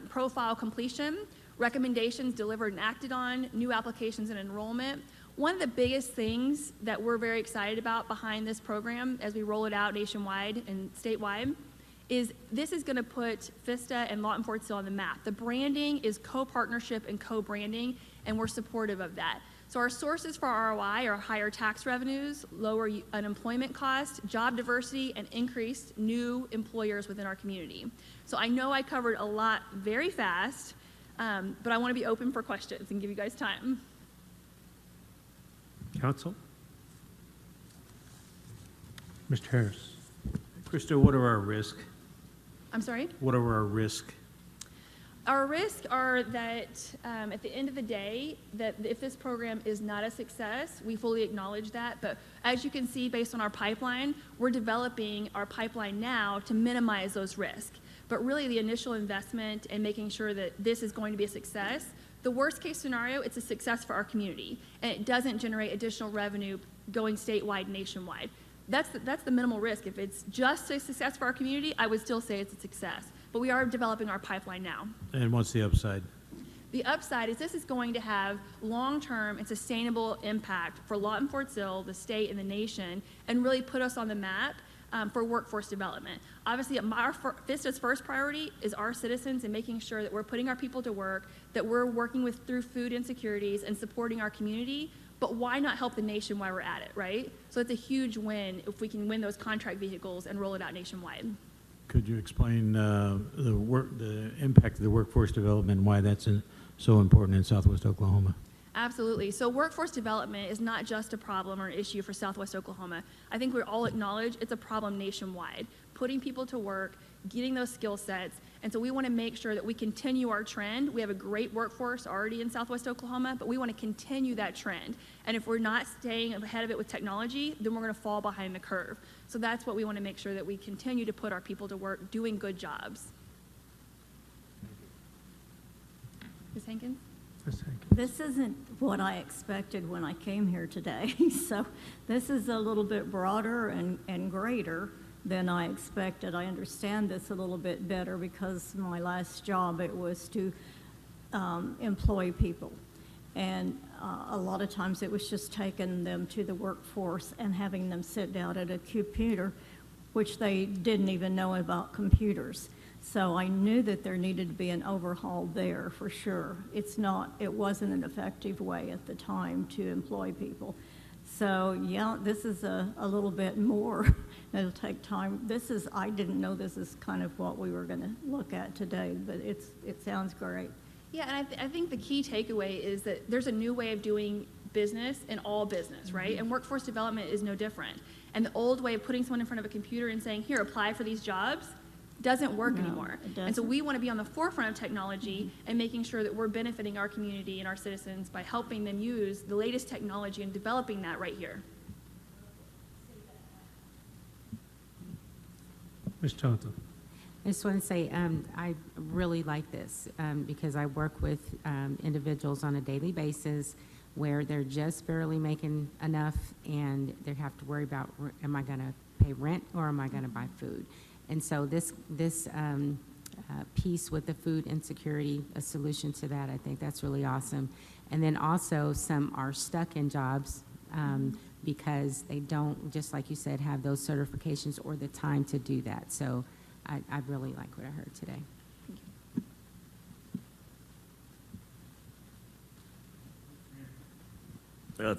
profile completion, recommendations delivered and acted on, new applications and enrollment. One of the biggest things that we're very excited about behind this program as we roll it out nationwide and statewide is this is going to put FISTA and Lawton Fort Sill on the map. The branding is co-partnership and co-branding, and we're supportive of that. So our sources for ROI are higher tax revenues, lower unemployment costs, job diversity, and increased new employers within our community. So I know I covered a lot very fast, but I want to be open for questions and give you guys time. Council? Mr. Harris? Krista, what are our risks? I'm sorry? What are our risks? Our risks are that at the end of the day, that if this program is not a success, we fully acknowledge that. But as you can see, based on our pipeline, we're developing our pipeline now to minimize those risks. But really, the initial investment and making sure that this is going to be a success, the worst case scenario, it's a success for our community, and it doesn't generate additional revenue going statewide, nationwide. That's the minimal risk. If it's just a success for our community, I would still say it's a success. But we are developing our pipeline now. And what's the upside? The upside is this is going to have long-term and sustainable impact for Lawton Fort Sill, the state, and the nation, and really put us on the map for workforce development. Obviously, VISTA's first priority is our citizens and making sure that we're putting our people to work, that we're working through food insecurities and supporting our community. But why not help the nation while we're at it, right? So it's a huge win if we can win those contract vehicles and roll it out nationwide. Could you explain the impact of the workforce development and why that's so important in Southwest Oklahoma? Absolutely. So workforce development is not just a problem or an issue for Southwest Oklahoma. I think we all acknowledge it's a problem nationwide. Putting people to work, getting those skill sets, and so we want to make sure that we continue our trend. We have a great workforce already in Southwest Oklahoma, but we want to continue that trend. And if we're not staying ahead of it with technology, then we're going to fall behind the curve. So that's what we want to make sure that we continue to put our people to work doing good jobs. Ms. Hankins? This isn't what I expected when I came here today. So this is a little bit broader and greater than I expected. I understand this a little bit better because my last job, it was to employ people. And a lot of times it was just taking them to the workforce and having them sit down at a computer, which they didn't even know about computers. So I knew that there needed to be an overhaul there for sure. It wasn't an effective way at the time to employ people. So yeah, this is a little bit more. It'll take time. I didn't know this is kind of what we were going to look at today, but it sounds great. Yeah, and I think the key takeaway is that there's a new way of doing business in all business, right? And workforce development is no different. And the old way of putting someone in front of a computer and saying, here, apply for these jobs, doesn't work anymore. And so we want to be on the forefront of technology and making sure that we're benefiting our community and our citizens by helping them use the latest technology and developing that right here. Ms. Johnson? I just want to say I really like this because I work with individuals on a daily basis where they're just barely making enough and they have to worry about, am I going to pay rent or am I going to buy food? And so this piece with the food insecurity, a solution to that, I think that's really awesome. And then also some are stuck in jobs because they don't, just like you said, have those certifications or the time to do that. So I really like what I heard today.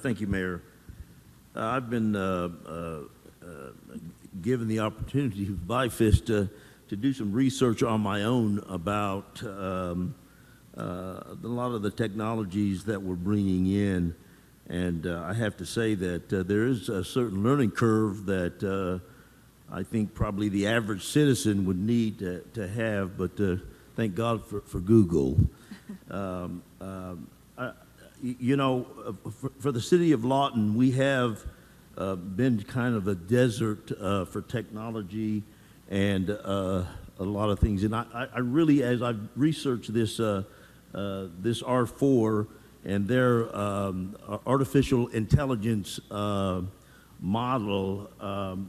Thank you, Mayor. I've been given the opportunity by FISTA to do some research on my own about a lot of the technologies that we're bringing in. And I have to say that there is a certain learning curve that I think probably the average citizen would need to have, but thank God for Google. You know, for the city of Lawton, we have been kind of a desert for technology and a lot of things. And I really, as I've researched this R4 and their artificial intelligence model,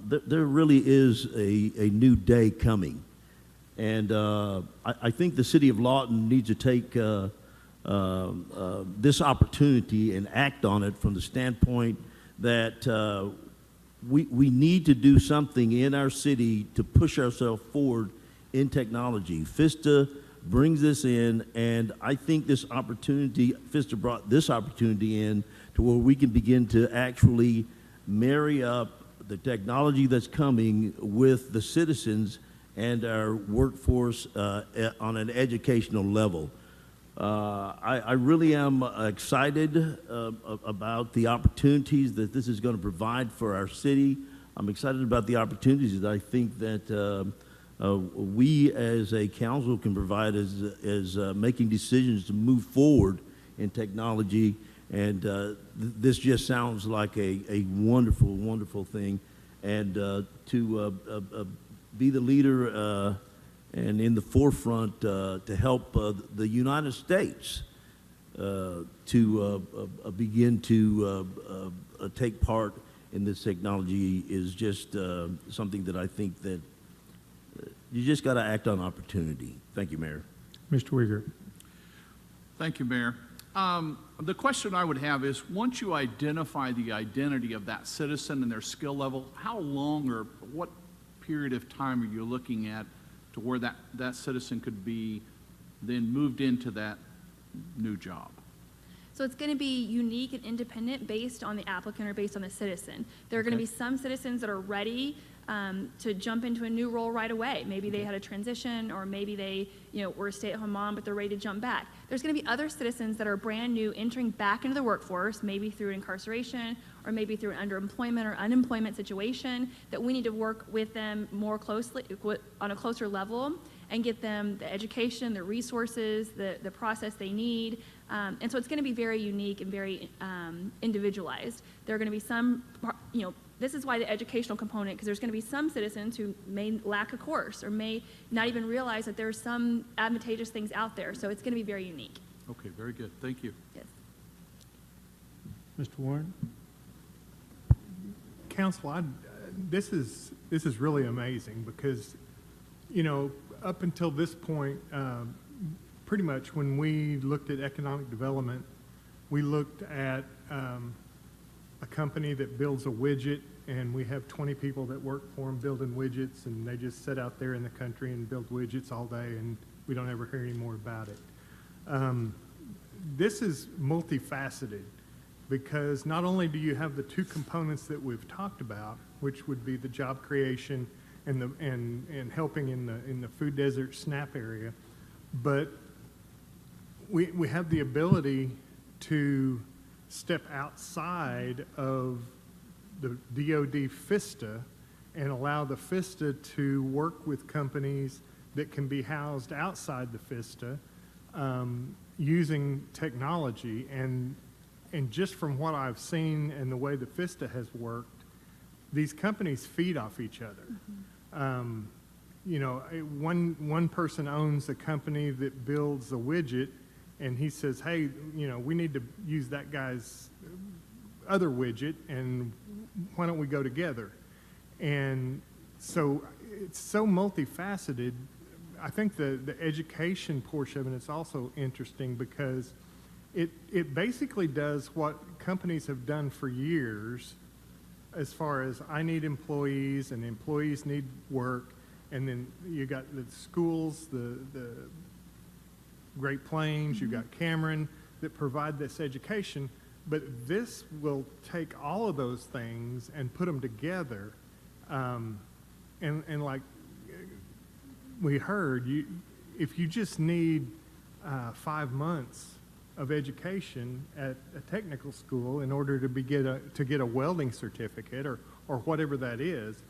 there really is a new day coming. And I think the city of Lawton needs to take this opportunity and act on it from the standpoint that we need to do something in our city to push ourselves forward in technology. FISTA brings this in, and I think this opportunity, FISTA brought this opportunity in to where we can begin to actually marry up the technology that's coming with the citizens and our workforce on an educational level. I really am excited about the opportunities that this is going to provide for our city. I'm excited about the opportunities that I think that we as a council can provide as making decisions to move forward in technology. And this just sounds like a wonderful, wonderful thing. And to be the leader and in the forefront to help the United States to begin to take part in this technology is just something that I think that you just got to act on opportunity. Thank you, Mayor. Mr. Uyghur. Thank you, Mayor. The question I would have is, once you identify the identity of that citizen and their skill level, how long or what period of time are you looking at to where that citizen could be then moved into that new job? So it's going to be unique and independent based on the applicant or based on the citizen. There are going to be some citizens that are ready to jump into a new role right away. Maybe they had a transition, or maybe they, were a stay-at-home mom, but they're ready to jump back. There's going to be other citizens that are brand new, entering back into the workforce, maybe through incarceration, or maybe through an underemployment or unemployment situation, that we need to work with them more closely, on a closer level, and get them the education, the resources, the process they need. And so it's going to be very unique and very individualized. There are going to be some, this is why the educational component, because there's going to be some citizens who may lack a course or may not even realize that there's some advantageous things out there. So it's going to be very unique. Okay, very good. Thank you. Yes. Mr. Warren? Council, this is really amazing because, up until this point, pretty much when we looked at economic development, we looked at a company that builds a widget, and we have 20 people that work for them building widgets, and they just sit out there in the country and build widgets all day, and we don't ever hear any more about it. This is multifaceted because not only do you have the two components that we've talked about, which would be the job creation and helping in the food desert SNAP area, but we have the ability to step outside of the DoD FISTA and allow the FISTA to work with companies that can be housed outside the FISTA using technology. And just from what I've seen and the way the FISTA has worked, these companies feed off each other. One person owns a company that builds a widget, and he says, hey, we need to use that guy's other widget, and why don't we go together? And so it's so multifaceted. I think the education portion of it is also interesting because it basically does what companies have done for years as far as I need employees and employees need work, and then you got the schools, the Great Plains, you've got Cameron that provide this education, but this will take all of those things and put them together. And like we heard, if you just need 5 months of education at a technical school in order to get a welding certificate or whatever that is,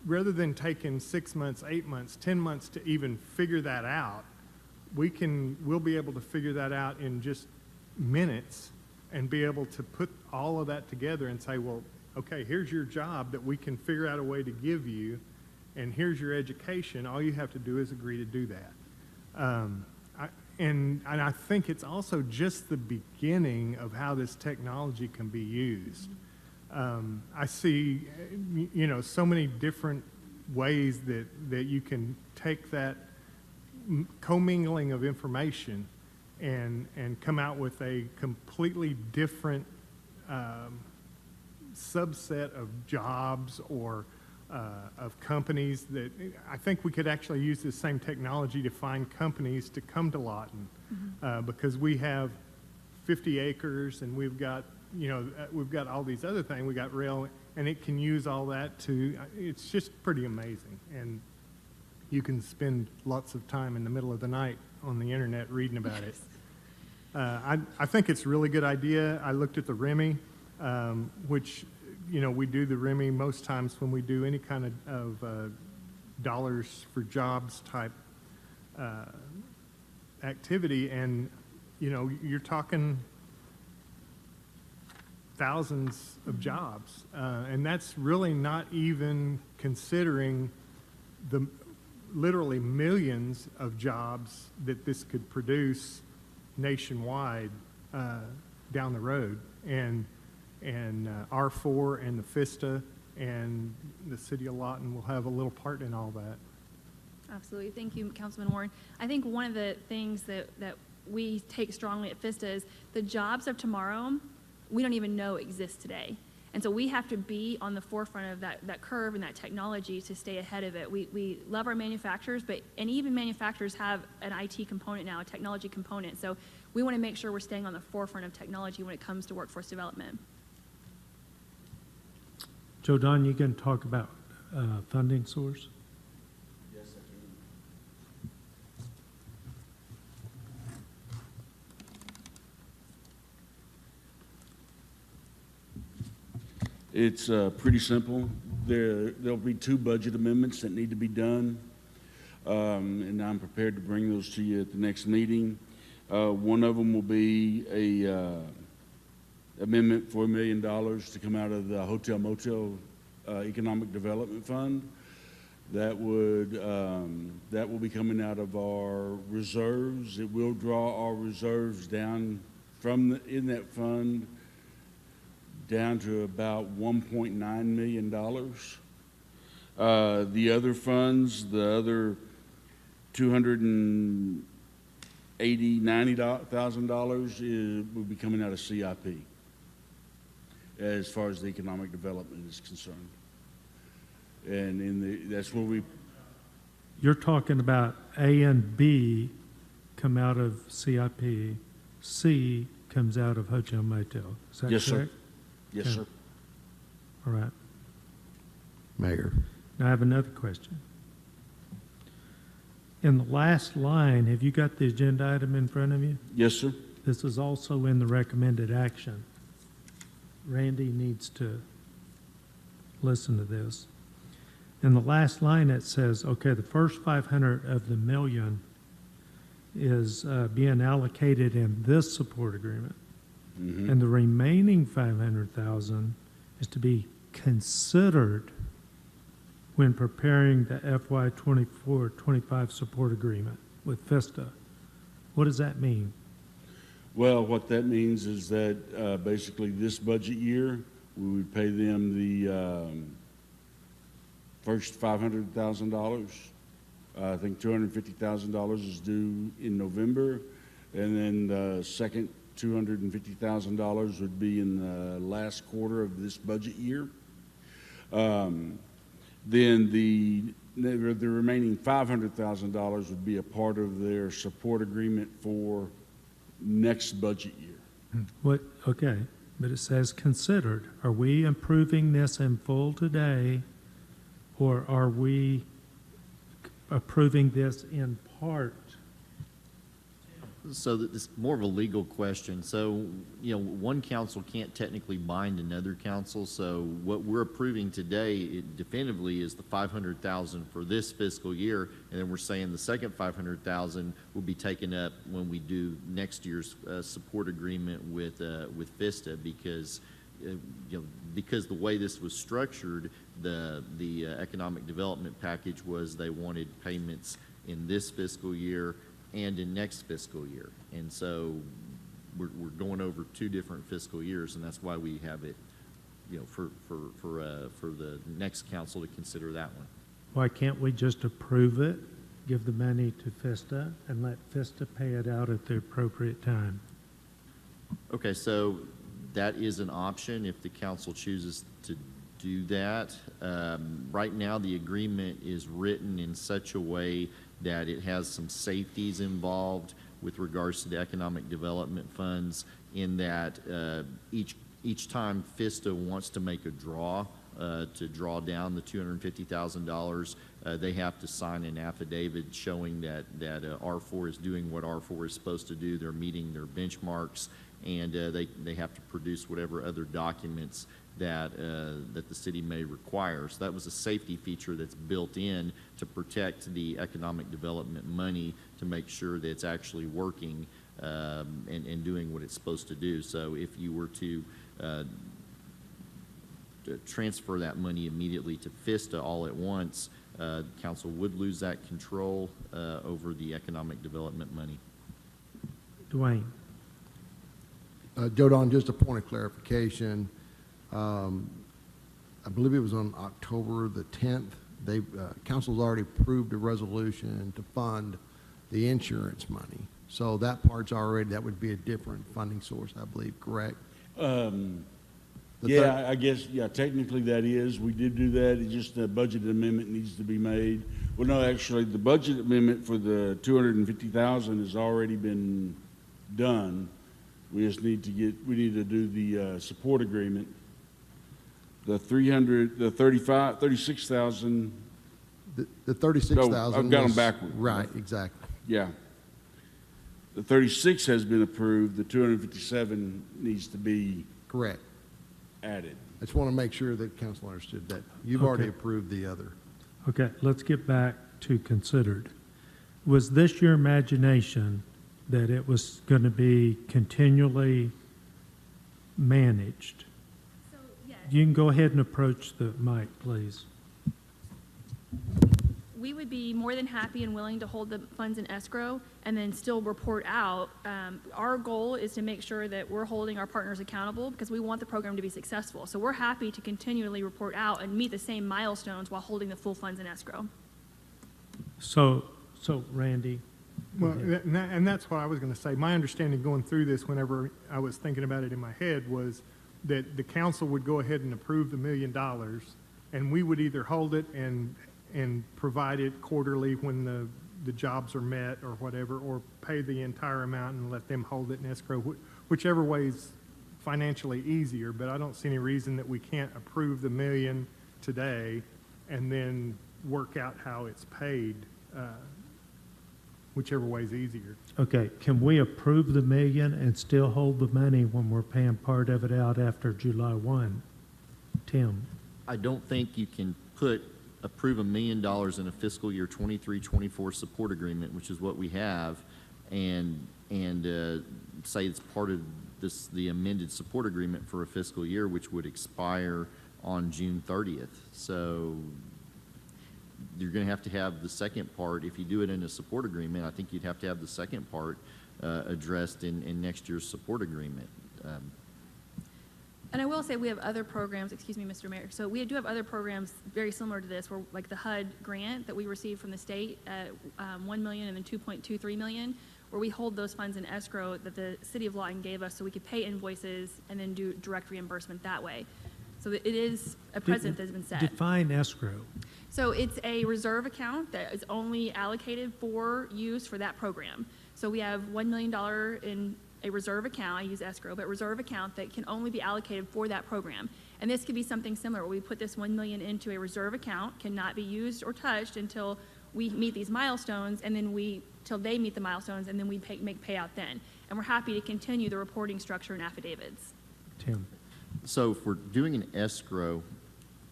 rather than taking 6 months, 8 months, 10 months to even figure that out, we'll be able to figure that out in just minutes and be able to put all of that together and say, well, okay, here's your job that we can figure out a way to give you, and here's your education. All you have to do is agree to do that. And I think it's also just the beginning of how this technology can be used. I see, so many different ways that you can take that commingling of information and come out with a completely different subset of jobs or of companies that I think we could actually use this same technology to find companies to come to Lawton because we have 50 acres and we've got we've got all these other things. We got rail, and it can use all that to, it's just pretty amazing. And you can spend lots of time in the middle of the night on the internet reading about it. I think it's a really good idea. I looked at the REMI, which, we do the REMI most times when we do any kind of dollars for jobs type activity. And, you're talking thousands of jobs. And that's really not even considering the literally millions of jobs that this could produce nationwide down the road. And R4 and the FISTA and the city of Lawton will have a little part in all that. Absolutely. Thank you, Councilman Warren. I think one of the things that we take strongly at FISTA is the jobs of tomorrow we don't even know exist today. And so we have to be on the forefront of that curve and that technology to stay ahead of it. We love our manufacturers, and even manufacturers have an IT component now, a technology component. So we want to make sure we're staying on the forefront of technology when it comes to workforce development. Joe Don, you can talk about funding source? Yes, I can. It's pretty simple. There'll be 2 budget amendments that need to be done, and I'm prepared to bring those to you at the next meeting. One of them will be a amendment for $1 million to come out of the Hotel Motel Economic Development Fund. That will be coming out of our reserves. It will draw our reserves down in that fund down to about $1.9 million. The other funds, the other $290,000 will be coming out of CIP as far as the economic development is concerned. And that's where You're talking about A and B come out of CIP, C comes out of Hotel Motel. Is that Yes, correct? sir. Yes, Okay. sir. All right. Mayor. Now I have another question. In the last line, have you got the agenda item in front of you? Yes, sir. This is also in the recommended action. Randy needs to listen to this. In the last line, it says, okay, the first 500 of the million is being allocated in this support agreement. Mhm. And the remaining 500,000 is to be considered when preparing the FY 24-25 support agreement with FISTA. What does that mean? Well, what that means is that basically this budget year, we would pay them the first $500,000. I think $250,000 is due in November, and then the second $250,000 would be in the last quarter of this budget year. Then the remaining $500,000 would be a part of their support agreement for next budget year. What, okay, but it says considered. Are we approving this in full today, or are we approving this in part? So it's more of a legal question. So, one council can't technically bind another council. So what we're approving today definitively is the $500,000 for this fiscal year, and then we're saying the second $500,000 will be taken up when we do next year's support agreement with FISTA, because because the way this was structured, the economic development package was they wanted payments in this fiscal year and in next fiscal year. And so we're going over 2 different fiscal years, and that's why we have it, for the next council to consider that one. Why can't we just approve it, give the money to FISTA, and let FISTA pay it out at the appropriate time? Okay, so that is an option if the council chooses to do that. Right now, the agreement is written in such a way that it has some safeties involved with regards to the economic development funds, in that each each time FISTA wants to make a draw, to draw down the $250,000, they have to sign an affidavit showing that R4 is doing what R4 is supposed to do. They're meeting their benchmarks, and they have to produce whatever other documents that the city may require. So that was a safety feature that's built in to protect the economic development money, to make sure that it's actually working and doing what it's supposed to do. So if you were to transfer that money immediately to FISTA all at once, council would lose that control over the economic development money. Dwayne? Joe Don, just a point of clarification. I believe it was on October the 10th. Council's already approved a resolution to fund the insurance money. So that part's already, that would be a different funding source, I believe, correct? Yeah, I guess, yeah, technically that is. We did do that. It's just a budget amendment needs to be made. Well, no, actually, the budget amendment for the $250,000 has already been done. We just need to we need to do the support agreement. The 36,000. The 36,000. No, I've got them backward. Right, exactly. Yeah. The 36 has been approved. The 257 needs to be correct. Added. I just want to make sure that council understood that. You've already approved the other. Okay, let's get back to considered. Was this your imagination that it was going to be continually managed? So, yes. You can go ahead and approach the mic, please. We would be more than happy and willing to hold the funds in escrow and then still report out. Our goal is to make sure that we're holding our partners accountable because we want the program to be successful. So we're happy to continually report out and meet the same milestones while holding the full funds in escrow. So Randy. Well, and that's what I was going to say. My understanding going through this, whenever I was thinking about it in my head, was that the council would go ahead and approve the $1 million, and we would either hold it and provide it quarterly when the jobs are met or whatever, or pay the entire amount and let them hold it in escrow, whichever way is financially easier. But I don't see any reason that we can't approve the $1 million today and then work out how it's paid, whichever way is easier. Okay, can we approve the $1 million and still hold the money when we're paying part of it out after July 1? Tim? I don't think you can approve $1 million in a fiscal year 23-24 support agreement, which is what we have, and say it's part of the amended support agreement for a fiscal year, which would expire on June 30th. So you're going to have the second part. If you do it in a support agreement, I think you'd have to have the second part addressed in next year's support agreement. And I will say we have other programs, excuse me, Mr. Mayor. So we do have other programs very similar to this, where like the HUD grant that we received from the state at $1 million and then $2.23 million, where we hold those funds in escrow that the city of Lawton gave us so we could pay invoices and then do direct reimbursement that way. So it is a precedent that's been set. Define escrow. So it's a reserve account that is only allocated for use for that program. So we have $1 million in a reserve account, I use escrow, but reserve account that can only be allocated for that program. And this could be something similar, where we put this $1 million into a reserve account, cannot be used or touched until we meet these milestones, and then till they meet the milestones, and then we make payout then. And we're happy to continue the reporting structure and affidavits. Tim? So if we're doing an escrow,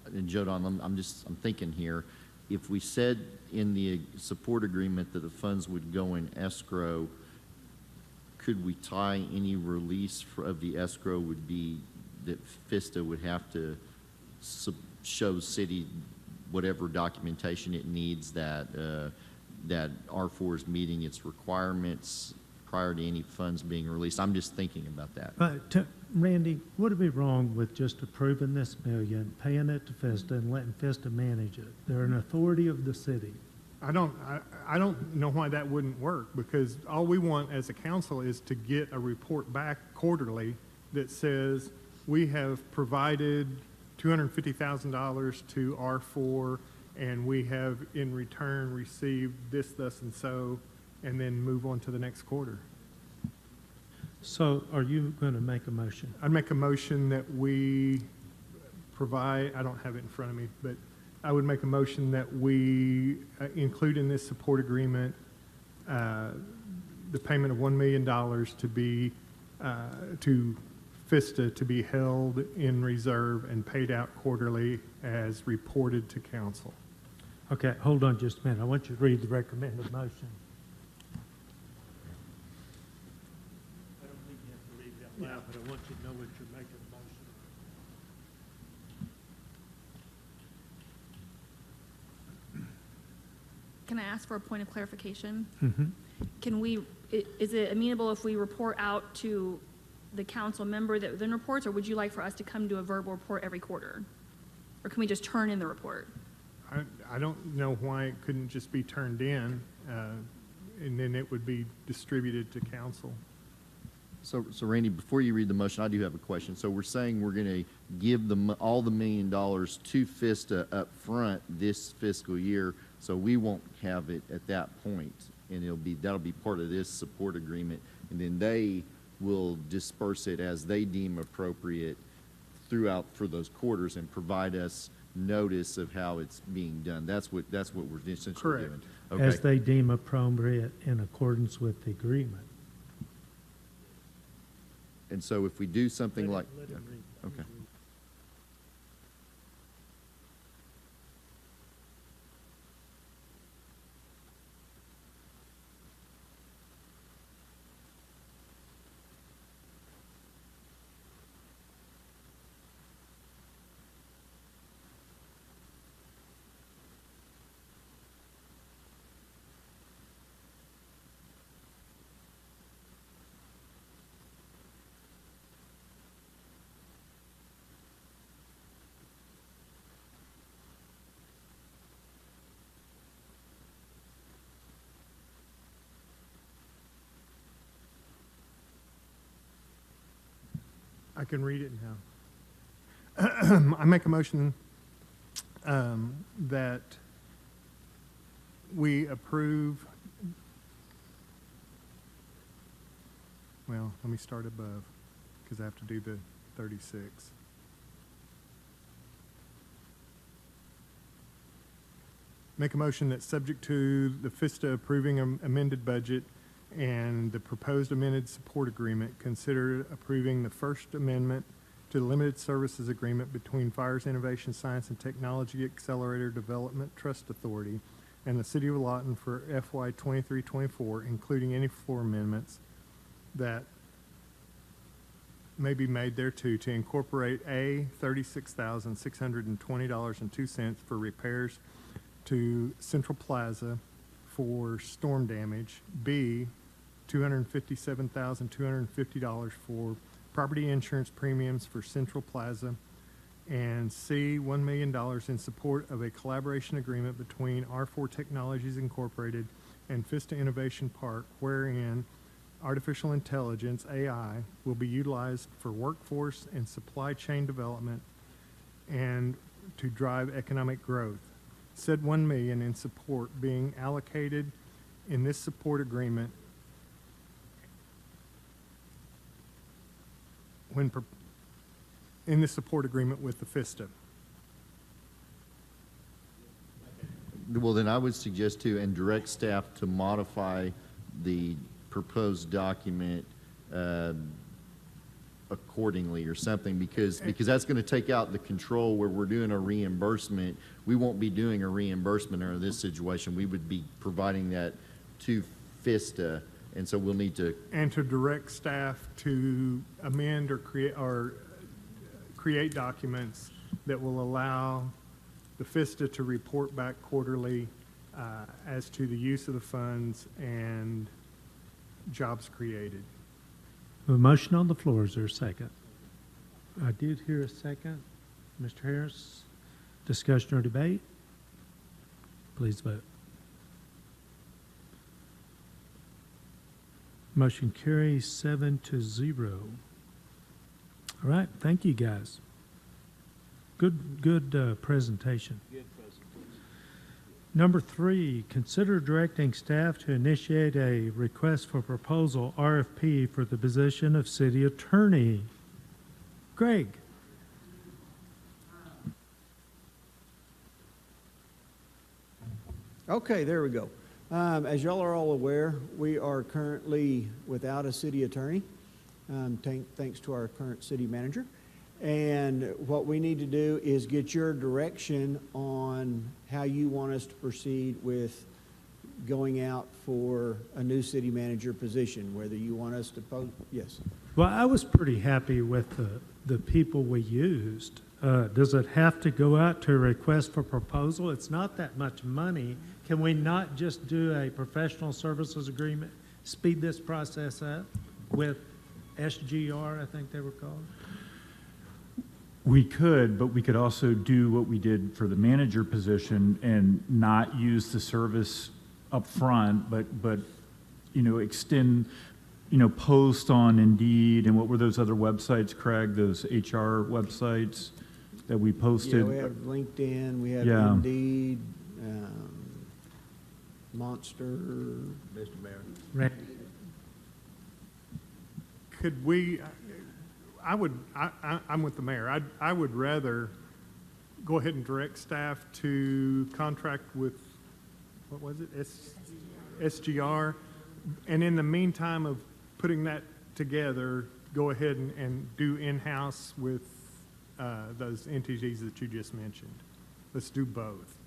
and Joe Don, I'm thinking here, if we said in the support agreement that the funds would go in escrow, could we tie any release of the escrow would be that FISTA would have to show city whatever documentation it needs that R4 is meeting its requirements prior to any funds being released? I'm just thinking about that. Randy, would it be wrong with just approving this $1 million, paying it to FISTA, and letting FISTA manage it? They're an authority of the city. I don't know why that wouldn't work, because all we want as a council is to get a report back quarterly that says we have provided $250,000 to R4 and we have in return received this, thus, and so, and then move on to the next quarter. So are you going to make a motion? I'd make a motion that we provide, I don't have it in front of me, but I would make a motion that we include in this support agreement the payment of $1 million to be, to FISTA to be held in reserve and paid out quarterly as reported to council. Okay, hold on just a minute. I want you to read the recommended motion. I don't think you have to read it out loud, but I want you to know what you're making a motion. Can I ask for a point of clarification? Mm-hmm. Can we, is it amenable if we report out to the council member that then reports, or would you like for us to come to a verbal report every quarter? Or can we just turn in the report? I don't know why it couldn't just be turned in, and then it would be distributed to council. So Randy, before you read the motion, I do have a question. So we're saying we're going to give all the $1 million to FISTA up front this fiscal year, so we won't have it at that point, and that'll be part of this support agreement, and then they will disperse it as they deem appropriate throughout for those quarters and provide us notice of how it's being done. That's what we're essentially Correct. doing. Okay. As they deem appropriate in accordance with the agreement. And so if we do something like, Let him read. okay. I can read it now. I make a motion that we approve, well, let me start above, because I have to do the 36. Make a motion that subject to the FISTA approving amended budget and the proposed amended support agreement, consider approving the First Amendment to the Limited Services Agreement between Fires Innovation Science and Technology Accelerator Development Trust Authority and the City of Lawton for FY 23-24, including any floor amendments that may be made thereto, to incorporate A, $36,620.02 for repairs to Central Plaza for storm damage, B, $257,250 for property insurance premiums for Central Plaza, and C, $1 million in support of a collaboration agreement between R4 Technologies Incorporated and FISTA Innovation Park, wherein artificial intelligence, AI, will be utilized for workforce and supply chain development and to drive economic growth. Said $1 million in support being allocated in this support agreement in the support agreement with the FISTA. Well, then I would suggest to, and direct staff to modify the proposed document accordingly or something, because that's going to take out the control where we're doing a reimbursement. We won't be doing a reimbursement under this situation. We would be providing that to FISTA, and so we'll need to. And to direct staff to amend or create documents that will allow the FISTA to report back quarterly as to the use of the funds and jobs created. A motion on the floor. Is there a second? I did hear a second. Mr. Harris, discussion or debate? Please vote. Motion carries 7-0. All right, thank you, guys. Good presentation. Good presentation. Number 3, consider directing staff to initiate a request for proposal, RFP, for the position of city attorney. Greg? Okay, there we go. As y'all are all aware, we are currently without a city attorney, thanks to our current city manager. And what we need to do is get your direction on how you want us to proceed with going out for a new city manager position, whether you want us to post, yes. Well, I was pretty happy with the people we used. Does it have to go out to a request for proposal? It's not that much money. Can we not just do a professional services agreement, speed this process up with SGR, I think they were called? We could, but we could also do what we did for the manager position and not use the service up front, but extend, post on Indeed, and what were those other websites, Craig, those HR websites that we posted? Yeah, we have LinkedIn, we have Yeah. Indeed, Monster. Mr. Mayor. Randy? Could we, I'm with the mayor. I would rather go ahead and direct staff to contract with, what was it? SGR. And in the meantime of putting that together, go ahead and do in-house with those entities that you just mentioned. Let's do both.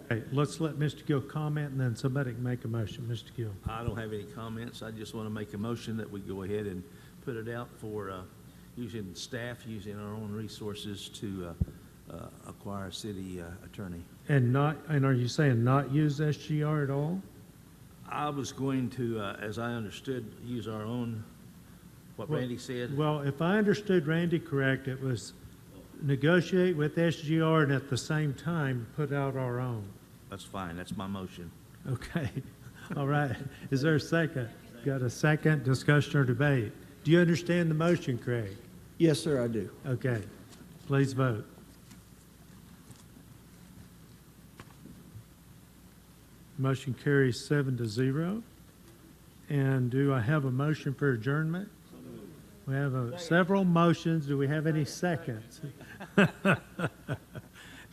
Okay, let's let Mr. Gill comment, and then somebody can make a motion. Mr. Gill. I don't have any comments. I just want to make a motion that we go ahead and put it out for using staff, using our own resources to acquire a city attorney. And are you saying not use SGR at all? I was going to, as I understood, use our own, what Randy said. Well, if I understood Randy correct, it was negotiate with SGR and at the same time put out our own. That's fine. That's my motion. Okay. All right. Is there a second? Got a second? Discussion or debate? Do you understand the motion, Craig? Yes, sir, I do. Okay. Please vote. Motion carries 7-0. And do I have a motion for adjournment? We have several motions. Do we have any seconds?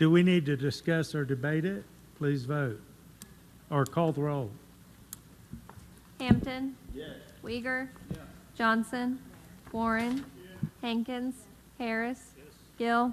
Do we need to discuss or debate it? Please vote. Or call the roll. Hampton. Yes. Uyghur. Johnson. Warren. Hankins. Harris. Gill.